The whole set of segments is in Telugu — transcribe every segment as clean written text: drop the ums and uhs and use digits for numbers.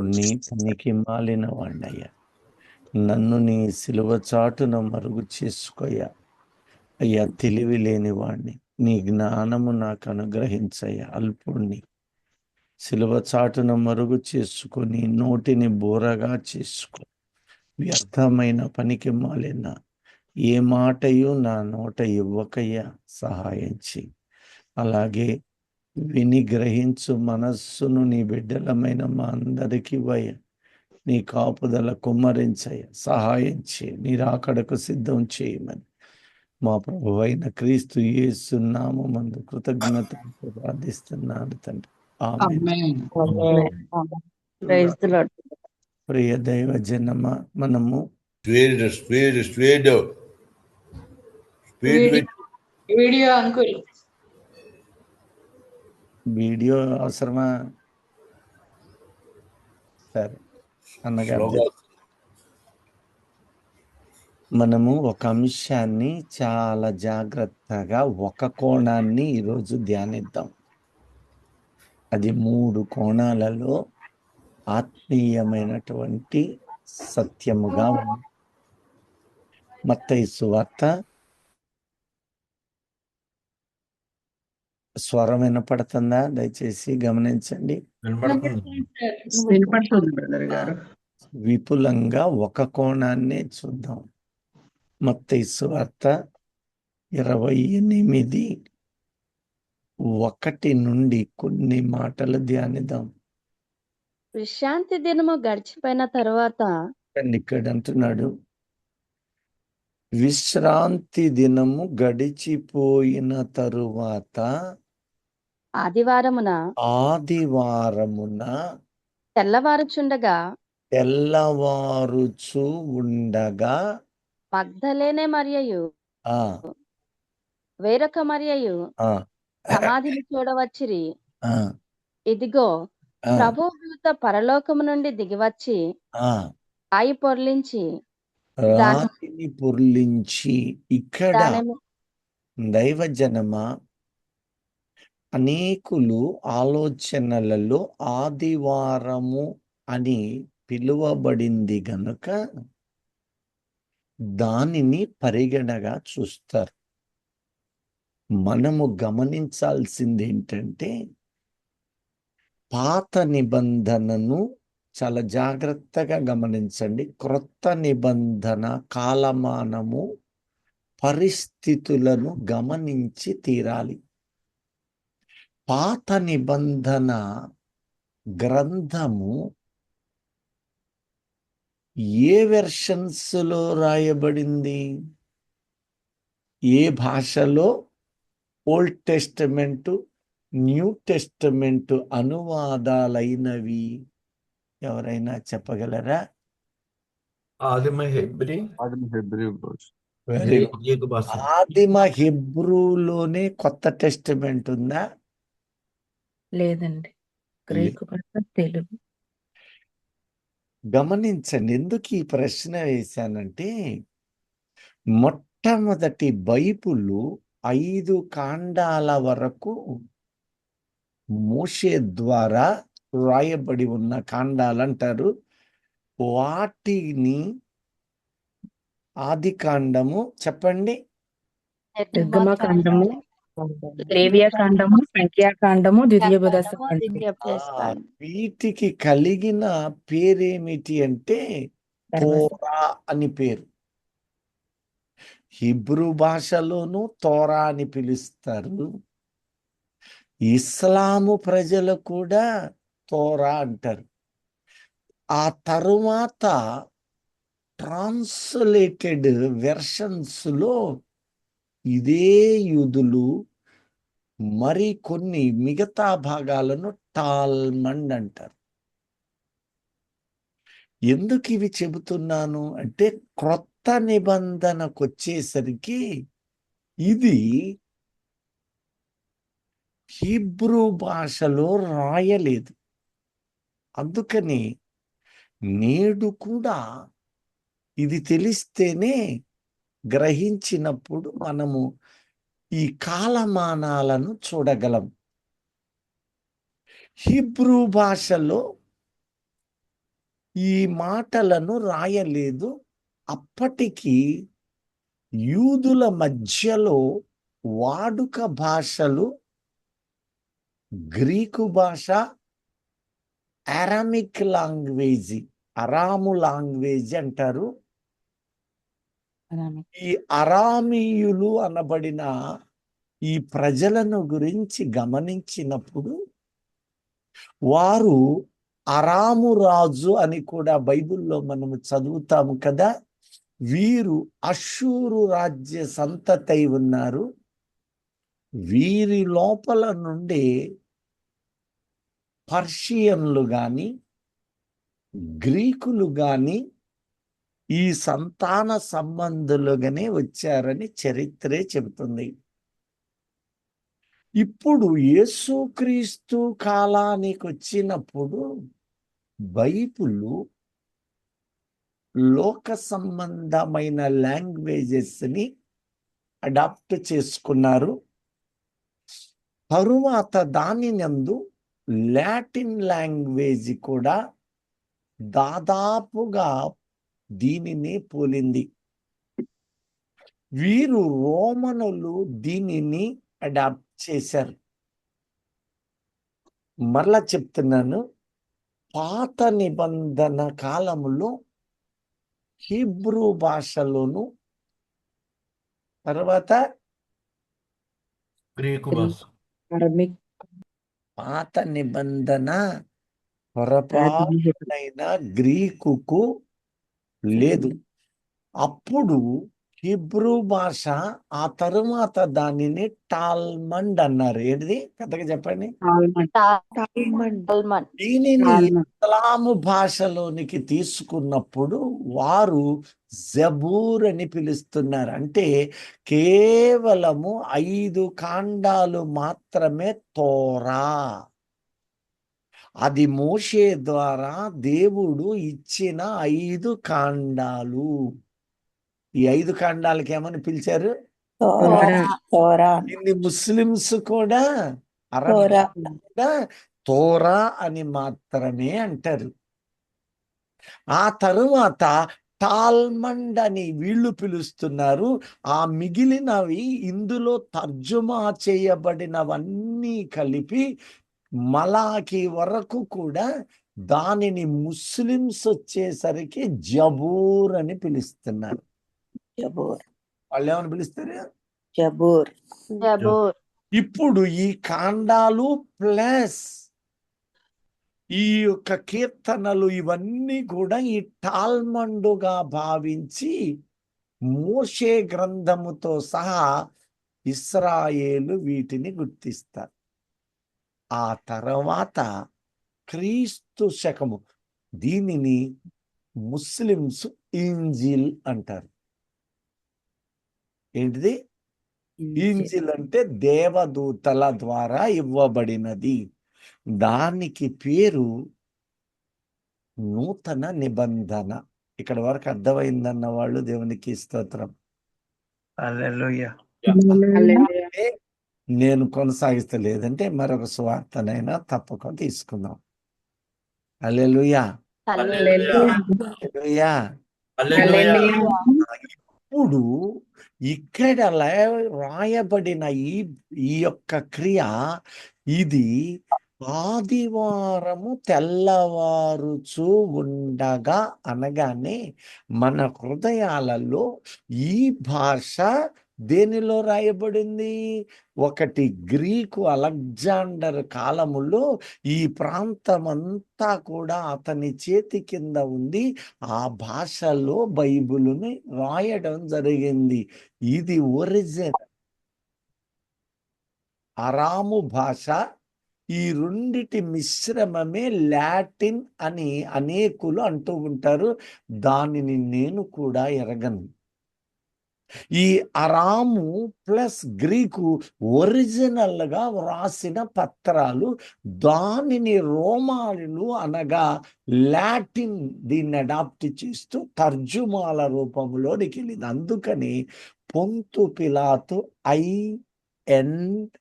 నీ పనికి మాలిన వాణ్ణయ్యా, నన్ను నీ సిలువ చాటున మరుగు చేసుకోయ్యా. అయ్యా, తెలివి లేని వాణ్ణి, నీ జ్ఞానము నాకు అనుగ్రహించయ్యా. అల్పుణ్ణి సిలువ చాటున మరుగు చేసుకొని నోటిని బోరగా చేసుకో. వ్యర్థమైన పనికి మాలిన ఏ మాటయు నా నోట ఇవ్వకయ్యా, సహాయం చెయ్యి. అలాగే విని గ్రహించు మనస్సును నీ బిడ్డలమైన మా అందరికీ ఇవ్వయ్యా. నీ కాపుదల కుమ్మరించయ్య, సహాయం చేయి. నీ రాకడకు సిద్ధం చేయమని మా ప్రభు అయిన క్రీస్తు యేసు నామమందు కృతజ్ఞతతో ప్రార్థిస్తున్నాను తండ్రి. ఆమేన్. ప్రియ దైవ జనమ, మనము వీడియో అంకుల్ వీడియో అవసరమా? సరే అన్నగారు, మనము ఒక అంశాన్ని చాలా జాగ్రత్తగా, ఒక కోణాన్ని ఈరోజు ధ్యానిద్దాం. అది 3 కోణాలలో ఆత్మీయమైనటువంటి సత్యముగా ఉంది. మత్తయి సువార్త, స్వరం వినపడుతుందా? దయచేసి గమనించండి. విపులంగా ఒక కోణాన్నే చూద్దాం. మత్తయి సువార్త 28:1 నుండి కొన్ని మాటలు ధ్యానిద్దాం. విశ్రాంతి దినము గడిచిపోయిన తరువాత ఇక్కడ అంటున్నాడు, విశ్రాంతి దినము గడిచిపోయిన తరువాత ఆదివారమున తెల్లవారుచు ఉండగా మగ్దలేనే మరియయు వేరొక మరియయు సమాధిని చూడవచ్చిరి. ఇదిగో, ప్రభు దూత పరలోకము నుండి దిగివచ్చి రాయి పొర్లించి ఇక్కడ దైవజనమా, అనేకులు ఆలోచనలలో ఆదివారము అని పిలువబడింది గనుక దానిని పరిగణగా చూస్తారు. మనము గమనించాల్సింది ఏంటంటే, పాత నిబంధనను చాలా జాగ్రత్తగా గమనించండి. క్రొత్త నిబంధన కాలమానము, పరిస్థితులను గమనించి తీరాలి. పాత నిబంధన గ్రంథము ఏ వెర్షన్స్ లో రాయబడింది? ఏ భాషలో? ఓల్డ్ టెస్టమెంటు, న్యూ టెస్టమెంటు అనువాదాలైనవి? ఎవరైనా చెప్పగలరా? ఆదిమ హెబ్రూలోనే కొత్త టెస్టమెంట్ ఉందా? లేదండి, గ్రీకు భాష, తెలుగు. గమనించండి, ఎందుకు ఈ ప్రశ్న వేశానంటే, మొట్టమొదటి బైబిలు 5 కాండాల వరకు మోషే ద్వారా రాయబడి ఉన్న కాండాలు అంటారు. వాటిని ఆది కాండము, చెప్పండి, నిర్గమకాండము, లేవియాకాండము, సంఖ్యాకాండము, వీటికి కలిగిన పేరేమిటి అంటే తోరా అని పేరు. హిబ్రూ భాషలోనూ తోరా అని పిలుస్తారు. ఇస్లాము ప్రజలు కూడా తోరా అంటారు. ఆ తరువాత ట్రాన్స్లేటెడ్ వెర్షన్స్ లో ఇదే యూదులు మరి కొన్ని మిగతా భాగాలను టాల్మండ్ అంటారు. ఎందుకు ఇవి చెబుతున్నాను అంటే, క్రొత్త నిబంధనకు వచ్చేసరికి ఇది హీబ్రూ భాషలో రాయలేదు. అందుకని నేడు కూడా ఇది తెలిస్తేనే, గ్రహించినప్పుడు మనము ఈ కాలమానాలను చూడగలం. హీబ్రూ భాషలో ఈ మాటలను రాయలేదు. అప్పటికి యూదుల మధ్యలో వాడుక భాషలు గ్రీకు భాష, అరామిక్ లాంగ్వేజ్, అరాము లాంగ్వేజ్ అంటారు. ఈ అరామీయులు అనబడిన ఈ ప్రజలను గురించి గమనించినప్పుడు వారు అరాము రాజు అని కూడా బైబిల్లో మనము చదువుతాము కదా. వీరు అష్షూరు రాజ్య సంతతై ఉన్నారు. వీరి లోపల నుండి పర్షియన్లు గాని గ్రీకులు గాని ఈ సంతాన సంబంధులుగానే వచ్చారని చరిత్రే చెబుతుంది. ఇప్పుడు యేసుక్రీస్తు కాలానికి వచ్చినప్పుడు బైబిల్ లోక సంబంధమైన లాంగ్వేజెస్ ని అడాప్ట్ చేసుకున్నారు. తరువాత దాని నందు లాటిన్ లాంగ్వేజ్ కూడా దాదాపుగా దీనిని పోలింది. వీరు రోమనులు దీనిని అడాప్ట్ చేశారు. మరలా చెప్తున్నాను, పాత నిబంధన కాలములో హీబ్రూ భాషలోను, తర్వాత గ్రీకు భాష, అరబిక్, పాత నిబంధన పొరపాటునైన గ్రీకుకు లేదు. అప్పుడు హీబ్రూ భాష, ఆ తరువాత దానిని టాల్మండ్ అన్నారు. ఏంటిది కథగా చెప్పండి. దీనిని ఇస్లాము భాషలోనికి తీసుకున్నప్పుడు వారు జబూర్ అని పిలుస్తున్నారు. అంటే కేవలము 5 కాండాలు మాత్రమే తోరా. అది మోషే ద్వారా దేవుడు ఇచ్చిన 5 కాండాలు. ఈ 5 కాండాలకి ఏమని పిలిచారు? ఇన్ని ముస్లిమ్స్ కూడా అరబ్ కూడా తోరా అని మాత్రమే అంటారు. ఆ తరువాత టాల్మండ్ అని వీళ్ళు పిలుస్తున్నారు. ఆ మిగిలినవి ఇందులో తర్జుమా చేయబడినవన్నీ కలిపి మలాకి వరకు కూడా దానిని ముస్లిమ్స్ వచ్చేసరికి జబూర్ అని పిలుస్తున్నారు. వాళ్ళు ఏమని పిలుస్తారు? జబూర్. ఇప్పుడు ఈ కాండాలు ప్లస్ ఈ యొక్క కీర్తనలు ఇవన్నీ కూడా ఈ టాల్మండుగా భావించి మోషే గ్రంథముతో సహా ఇశ్రాయేలు వీటిని గుర్తిస్తారు. ఆ తర్వాత క్రీస్తు శకము దీనిని ముస్లిమ్స్ ఇంజిల్ అంటారు. ఏంటిది? ఇంజిల్ అంటే దేవదూతల ద్వారా ఇవ్వబడినది. దానికి పేరు నూతన నిబంధన. ఇక్కడ వరకు అర్థమైందన్న వాళ్ళు దేవునికి స్తోత్రం. హల్లెలూయా. నేను కొనసాగిస్తలేదంటే మరొక సువార్తనైనా తప్పక తీసుకుందాం. హల్లెలూయా. హల్లెలూయా. ఇప్పుడు ఇక్కడ రాయబడిన ఈ యొక్క క్రియ ఇది ఆదివారము తెల్లవారుచూ ఉండగా అనగానే మన హృదయాలలో ఈ భాష దేనిలో రాయబడింది? ఒకటి గ్రీకు అలెగ్జాండర్ కాలములో ఈ ప్రాంతమంతా కూడా అతని చేతి కింద ఉంది. ఆ భాషలో బైబిలుని రాయడం జరిగింది. ఇది ఒరిజినల్ అరాము భాష. ఈ రెండిటి మిశ్రమమే లాటిన్ అని అనేకులు అంటూ ఉంటారు. దానిని నేను కూడా ఎరగను. ఈ అరాము ప్లస్ గ్రీకు ఒరిజినల్ గా వ్రాసిన పత్రాలు. దానిని రోమాలు అనగా లాటిన్ దీన్ని అడాప్ట్ చేస్తూ తర్జుమాల రూపంలోనికి వెళ్ళింది. అందుకని పొంతు పిలాతు INRI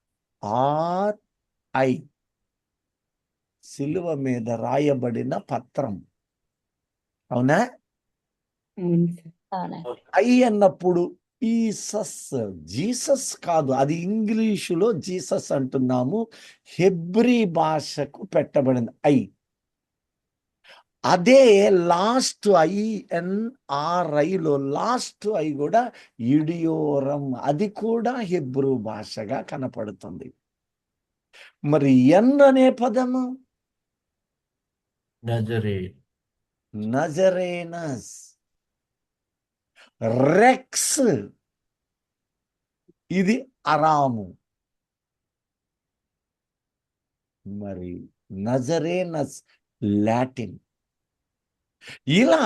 సిలువ మీద రాయబడిన పత్రం అవునా? అవును సార్. అవునండి. ఐ అన్నప్పుడు జీసస్ కాదు, అది ఇంగ్లీషులో జీసస్ అంటున్నాము, హెబ్రీ భాషకు పెట్టబడింది ఐ. అదే లాస్ట్ INRIలో లాస్ట్ ఐ కూడా ఇడియోరం, అది కూడా హెబ్రూ భాషగా కనపడుతుంది. మరి ఎన్ అనే పదము నజరేత్. నజరేనస్. రెక్స్ ఇది అరాము. మరి నజరేనస్ లాటిన్. ఇలా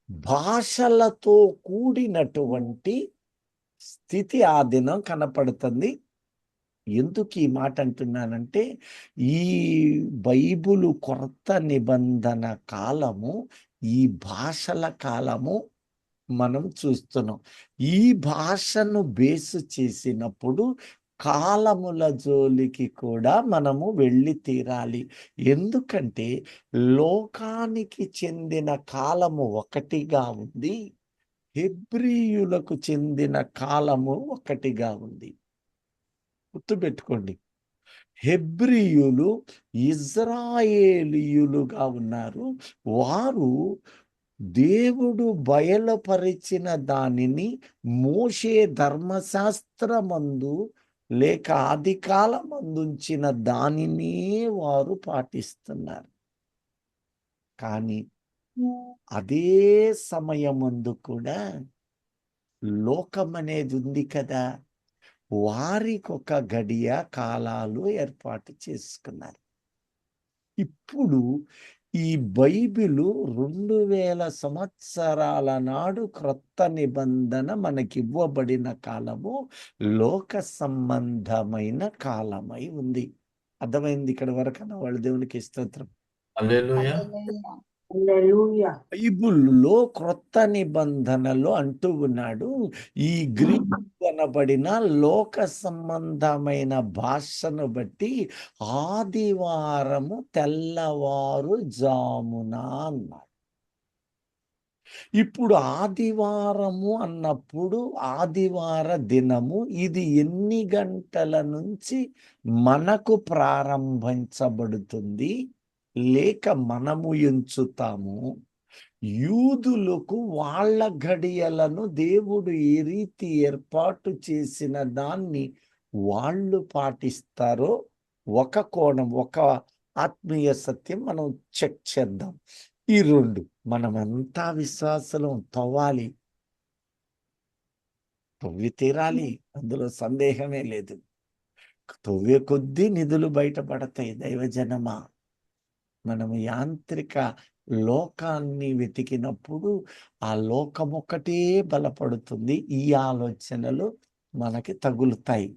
భాషలతో కూడినటువంటి స్థితి ఆ దినం కనపడుతుంది. ఎందుకు ఈ మాట అంటున్నానంటే, ఈ బైబులు కొత్త నిబంధన కాలము, ఈ భాషల కాలము మనం చూస్తున్నాం. ఈ భాషను బేసు చేసినప్పుడు కాలముల జోలికి కూడా మనము వెళ్ళి తీరాలి. ఎందుకంటే లోకానికి చెందిన కాలము ఒకటిగా ఉంది, హెబ్రీయులకు చెందిన కాలము ఒకటిగా ఉంది. గుర్తుపెట్టుకోండి, హెబ్రీయులు ఇజ్రాయేలీయులుగా ఉన్నారు. వారు దేవుడు బయలుపరిచిన దానిని మోషే ధర్మశాస్త్రమందు లేక ఆది కాలమందుంచిన దానినే వారు పాటిస్తున్నారు. కానీ అదే సమయమందు కూడా లోకం అనేది ఉంది కదా, వారికి ఒక గడియ కాలాలు ఏర్పాటు చేసుకున్నారు. ఇప్పుడు ఈ బైబిలు 2000 సంవత్సరాల నాడు క్రొత్త నిబంధన మనకివ్వబడిన కాలము లోక సంబంధమైన కాలమై ఉంది. అర్థమైంది ఇక్కడ వరకు? వాళ్ళ దేవునికి స్తోత్రం. హల్లెలూయా. హల్లెలూయా. హల్లెలూయా. బైబుల్లో క్రొత్త నిబంధనలో అంటూ ఉన్నాడు, ఈ గ్రీకు అనబడిన లోక సంబంధమైన భాషను బట్టి ఆదివారము తెల్లవారు జామున అన్నాడు. ఇప్పుడు ఆదివారము అన్నప్పుడు ఆదివార దినము ఇది ఎన్ని గంటల నుంచి మనకు ప్రారంభించబడుతుంది లేక మనము ఎంచుతాము? యూదులకు వాళ్ళ గడియలను దేవుడు ఏ రీతి ఏర్పాటు చేసిన దాన్ని వాళ్ళు పాటిస్తారో ఒక కోణం, ఒక ఆత్మీయ సత్యం మనం చెక్ చేద్దాం. ఈ రెండు మనమంతా విశ్వాసం తవ్వాలి, తవ్వి తీరాలి, అందులో సందేహమే లేదు. తవ్వే కొద్దీ నిధులు బయటపడతాయి. దైవజనమా, మనము యాంత్రిక లోకాన్ని వెతికినప్పుడు ఆ లోకం ఒకటే బలపడుతుంది, ఈ ఆలోచనలు మనకి తగులుతాయి.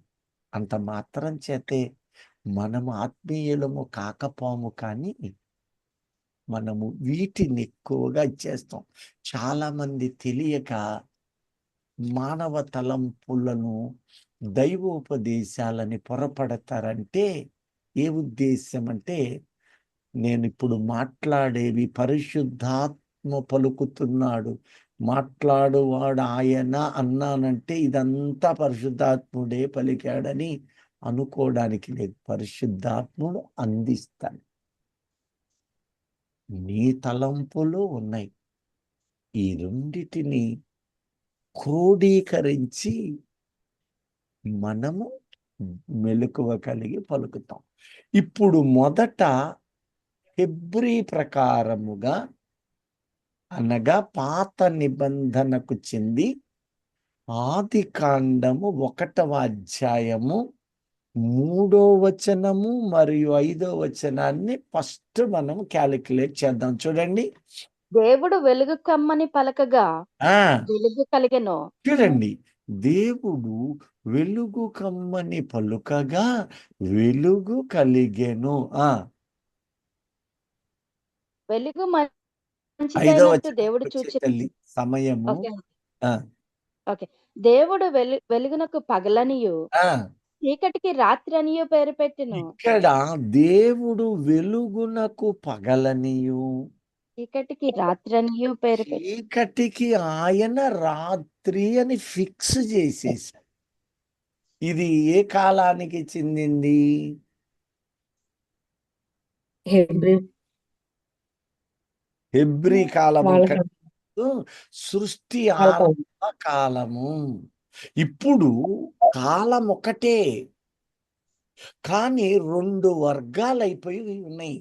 అంత మాత్రం చేతే మనము ఆత్మీయులము కాకపోము, కానీ మనము వీటిని ఎక్కువగా చేస్తాం. చాలా మంది తెలియక మానవ తలంపులను దైవోపదేశాలని పొరపడతారంటే ఏ ఉద్దేశం అంటే, నేను ఇప్పుడు మాట్లాడేవి పరిశుద్ధాత్మ పలుకుతున్నాడు, మాట్లాడువాడు ఆయన అన్నానంటే ఇదంతా పరిశుద్ధాత్ముడే పలికాడని అనుకోవడానికి లేదు. పరిశుద్ధాత్ముడు అందిస్తాడు. నీ తలంపులు ఉన్నాయి, ఈ రెండిటిని క్రోడీకరించి మనము మెలకువ కలిగి పలుకుతాం. ఇప్పుడు మొదట హెబ్రీ ప్రకారముగా అనగా పాత నిబంధనకు చెంది ఆది కాండము 1వ అధ్యాయము 3వ వచనము మరియు 5వ వచనాన్ని ఫస్ట్ మనం క్యాలిక్యులేట్ చేద్దాం. చూడండి, దేవుడు వెలుగు కమ్మని పలకగా ఆ వెలుగు కలిగెను. చూడండి, దేవుడు వెలుగు కమ్మని పలుకగా వెలుగు కలిగెను. వెలుగు 5వ మంచిదైనట్టు దేవుడు వచనం చూచి తల్లి సమయము. ఓకే ఆ, ఓకే. దేవుడు వెలుగునకు పగలనియు ఆ, చీకటికి రాత్రి అనియు పేరు పెట్టెను. ఇక్కడ దేవుడు వెలుగునకు పగలనియు చీకటికి రాత్రనియు పేరు పెట్టి చీకటికి ఆయన రాత్రి అని ఫిక్స్ చేసేసాడు. ఇది ఏ కాలానికి చెందింది? హెబ్రీ హెబ్రీ కాలము వాళ్ళ కాదు, సృష్టి వాళ్ళ ఆరంభ కాలము. ఇప్పుడు కాలం ఒకటే, కానీ రెండు వర్గాలు అయిపోయి ఉన్నాయి.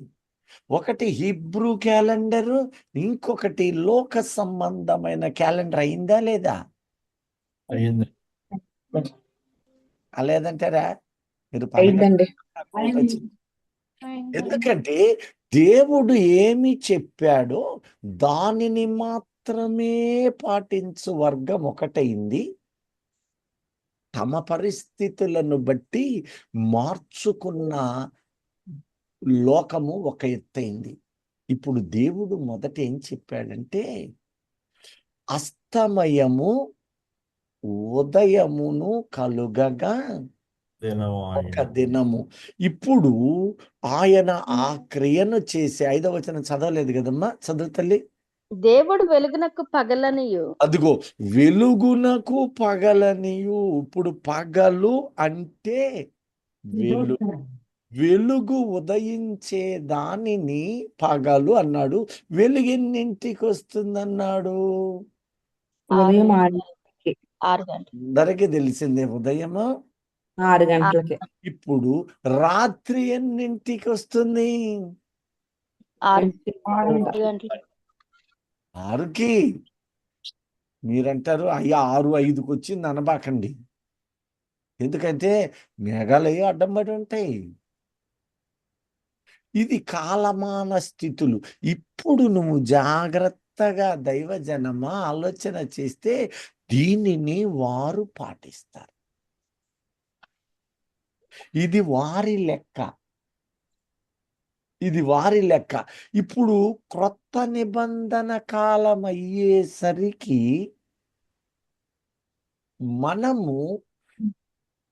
ఒకటి హిబ్రూ క్యాలెండర్, ఇంకొకటి లోక సంబంధమైన క్యాలెండర్. అయిందా లేదా? అయ్యింది. లేదంటారా? మీరు అయిందండి. ఎందుకంటే దేవుడు ఏమి చెప్పాడో దానిని మాత్రమే పాటించు వర్గం ఒకటైంది. తమ పరిస్థితులను బట్టి మార్చుకున్న లోకము ఒక ఎత్తైంది. ఇప్పుడు దేవుడు మొదట ఏం చెప్పాడంటే, అస్తమయము ఉదయమును కలుగగా ఒక దినము. ఇప్పుడు ఆయన ఆ క్రియను చేసి 5వ వచనం చదవలేదు కదమ్మా, చదువు తల్లి. దేవుడు వెలుగునకు పగలనియు అదిగో వెలుగునకు పగలనియు. ఇప్పుడు పగలు అంటే వెలుగు ఉదయించే దానిని పగలు అన్నాడు. వెలుగు ఎన్నింటికి వస్తుందన్నాడు? ఉదయం 6 గంటలు. అందరికి తెలిసిందే ఉదయము 6 గంటలకి. ఇప్పుడు రాత్రి ఎన్నింటికి వస్తుంది? 6 గంటలు. 6కి. మీరంటారు అయ్యా 6:05కి వచ్చింది అనబాకండి, ఎందుకంటే మేఘాలయ అడ్డం పడి ఉంటాయి. ఇది కాలమాన స్థితులు. ఇప్పుడు నువ్వు జాగ్రత్తగా దైవజనమా ఆలోచన చేస్తే దీనిని వారు పాటిస్తారు. ఇది వారి లెక్క, ఇది వారి లెక్క. ఇప్పుడు క్రొత్త నిబంధన కాలం అయ్యేసరికి మనము,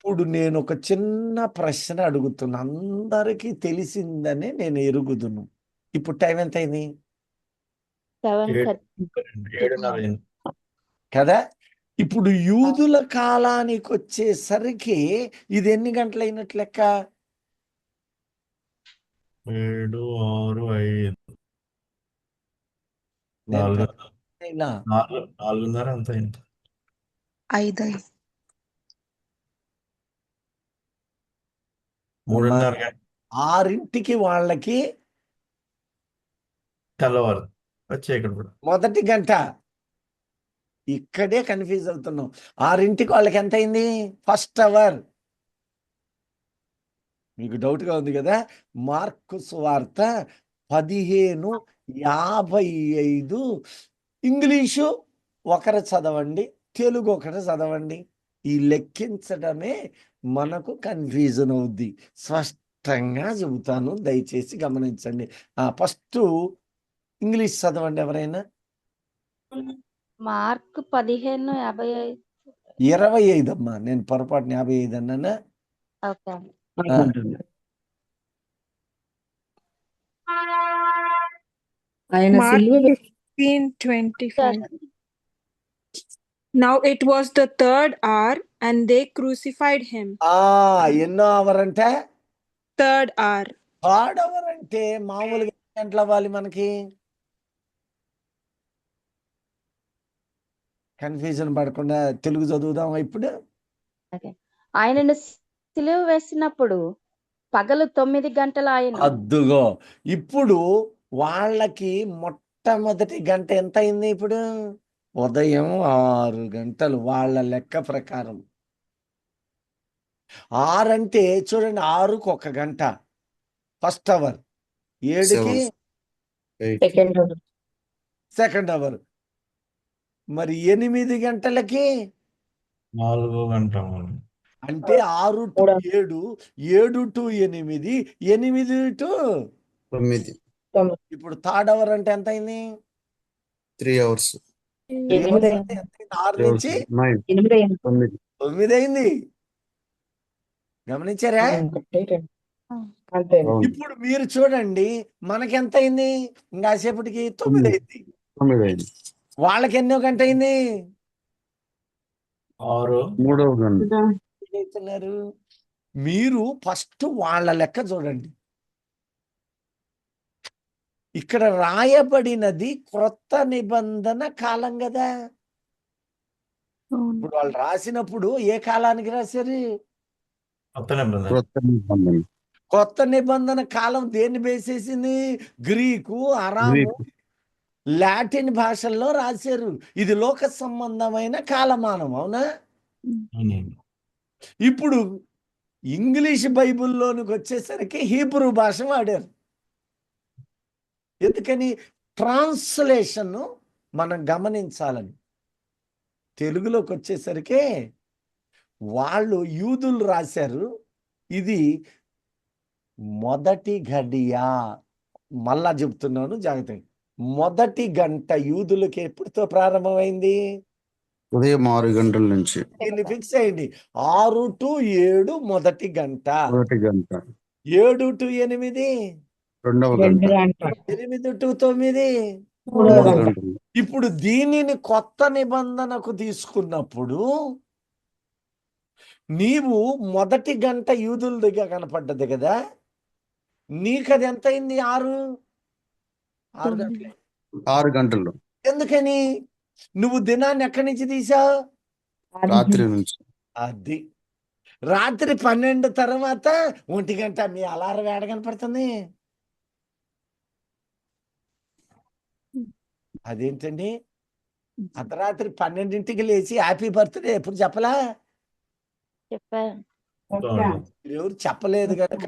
ఇప్పుడు నేను ఒక చిన్న ప్రశ్న అడుగుతున్నా, అందరికీ తెలిసిందని నేను ఎరుగుదును. ఇప్పుడు టైం ఎంత అయింది 7:30 అయింది. కదా? ఇప్పుడు యూదుల కాలానికి వచ్చేసరికి ఇది ఎన్ని గంటలు అయినట్లు లెక్క? 7, 6, 5, నేను 4, ఇలా 4:30 అంత అయింది. 5 3:30 6ంటికి వాళ్ళకి తెల్లవారు చీకటి కూడా. మొదటి గంట. ఇక్కడే కన్ఫ్యూజ్ అవుతున్నాం. 6ంటికి వాళ్ళకి ఎంత అయింది? First hour. మీకు డౌట్గా ఉంది కదా? మార్కు సువార్త 15:55. ఇంగ్లీషు ఒకరు చదవండి, తెలుగు ఒకరు చదవండి. ఈ లెక్కించడమే మనకు కన్ఫ్యూజన్ అవుద్ది. స్పష్టంగా చెబుతాను, దయచేసి గమనించండి. ఫస్ట్ ఇంగ్లీష్ చదవండి ఎవరైనా. మార్క్ 15:55. 25 అమ్మా, నేను పొరపాటున 55 అన్నానా? ఓకే. ఆయన Mark సిలువ 15:25. Now it was the 3rd hour, and they crucified him. ఎన్నో అవర్ అంటే? 3rd hour. 3rd అవర్ అంటే మామూలుగా ఎన్ని గంటలు అవ్వాలి మనకి? కన్ఫ్యూజన్ పడకుండా తెలుగు చదువుదాం ఇప్పుడు. ఆయనను సిలువ వేసినప్పుడు పగలు 9 గంటల ఆయన. అద్దుగో, ఇప్పుడు వాళ్ళకి మొట్టమొదటి గంట ఎంత అయింది? ఇప్పుడు ఉదయం 6 గంటలు వాళ్ళ లెక్క ప్రకారం. 6 అంటే చూడండి, 6కు 1 గంట ఫస్ట్ అవర్, 7కి సెకండ్ అవర్, మరి 8 గంటలకి 4 గంట అంటే 6 to 7, 7 to 8, 8 to 9. ఇప్పుడు 3rd అవర్ అంటే ఎంత అయింది? 3 hours. 6 నుంచి 9. 9 అయింది. గమనించారా? అంతే అవును. ఇప్పుడు మీరు చూడండి, మనకెంత అయింది? ఇంకాసేపటికి 9 అయింది. 9 అయింది. వాళ్ళకి ఎన్నో గంట అయింది? 6 3వ గంట. ఏం చేస్తున్నారు? మీరు ఫస్ట్ వాళ్ళ లెక్క చూడండి. ఇక్కడ రాయబడినది క్రొత్త నిబంధన కాలం కదా. అవును. ఇప్పుడు వాళ్ళు రాసినప్పుడు ఏ కాలానికి రాశారు? కొత్త నిబంధన. క్రొత్త నిబంధన. కొత్త నిబంధన కాలం దేన్ని బేసేసింది? గ్రీకు, అరాము, గ్రీకు. లాటిన్ భాషల్లో రాశారు. ఇది లోక సంబంధమైన కాలమానం, అవునా? అవునండి. ఇప్పుడు ఇంగ్లీష్ బైబిల్లోనికి వచ్చేసరికి హీబ్రూ భాష వాడారు. ఎందుకని? ట్రాన్స్లేషన్ మనం గమనించాలని. తెలుగులోకి వచ్చేసరికి వాళ్ళు యూదులు రాశారు, ఇది మొదటి గడియ. మళ్ళా చెప్తున్నాను జాగ్రత్తగా. మొదటి గంట యూదులకి ఎప్పుడుతో ప్రారంభమైంది? ఉదయం 6 గంటల నుంచి దీన్ని ఫిక్స్ అయ్యండి. 6 to 7 మొదటి గంట, 1 గంట, 7 to 8 2వ 2 గంట, గంటలు 8 to 9. 3వ 3 గంట గంటలు. ఇప్పుడు దీనిని కొత్త నిబంధనకు తీసుకున్నప్పుడు నీవు మొదటి గంట యూదుల దగ్గర కనపడ్డది కదా, నీకు అది ఎంత అయింది? 6 గంటలు. 6 గంటలు ఎందుకని? నువ్వు దినాన్ని ఎక్కడి నుంచి తీసావు? రాత్రి నుంచి. అది రాత్రి 12 తర్వాత 1 గంట మీ అలారం వేడ కనపడుతుంది. అదేంటండి? అర్ధరాత్రి 12ంటికి లేచి హ్యాపీ బర్త్డే ఎప్పుడు చెప్పలా? చెప్పారు. ఎవరు చెప్పలేదు కనుక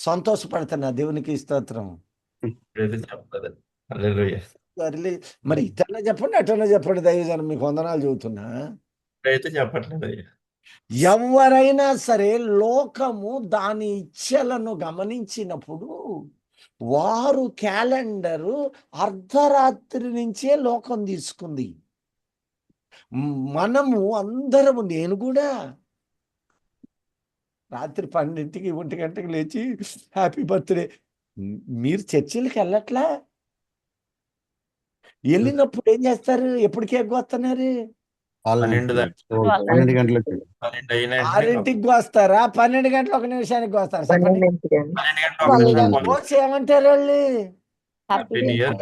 సంతోషపడుతున్నా. దేవునికి స్తోత్రం. ఇప్పుడైతే చెప్పలేదు. హల్లెలూయా. మరి ఇటన్నా చెప్పండి, అటన్నా చెప్పండి. దైవజనం మీకు వందనాలు చెబుతున్నా. ఇప్పుడైతే చెప్పట్లేదు అయ్యా. ఎవరైనా సరే లోకము దాని ఇచ్ఛలను గమనించినప్పుడు వారు క్యాలెండరు అర్ధరాత్రి నుంచే లోకం తీసుకుంది. మనము అందరము, నేను కూడా రాత్రి 12ంటికి 1 గంటకి లేచి హ్యాపీ బర్త్డే. మీరు చర్చిలకు వెళ్ళట్లా? వెళ్ళినప్పుడు ఏం చేస్తారు? ఎప్పుడు కేక్ వస్తున్నారు? 12 దాకా. 12 గంటలకి 12 అయిన 6ంటికి వస్తారా? 12 గంటల 1 నిమిషానికి వస్తారా? చెప్పండి. 12 గంటలు 12 గంటల 1 నిమిషం కోచ్ ఏమంటారు వాళ్ళు? Happy happy new year.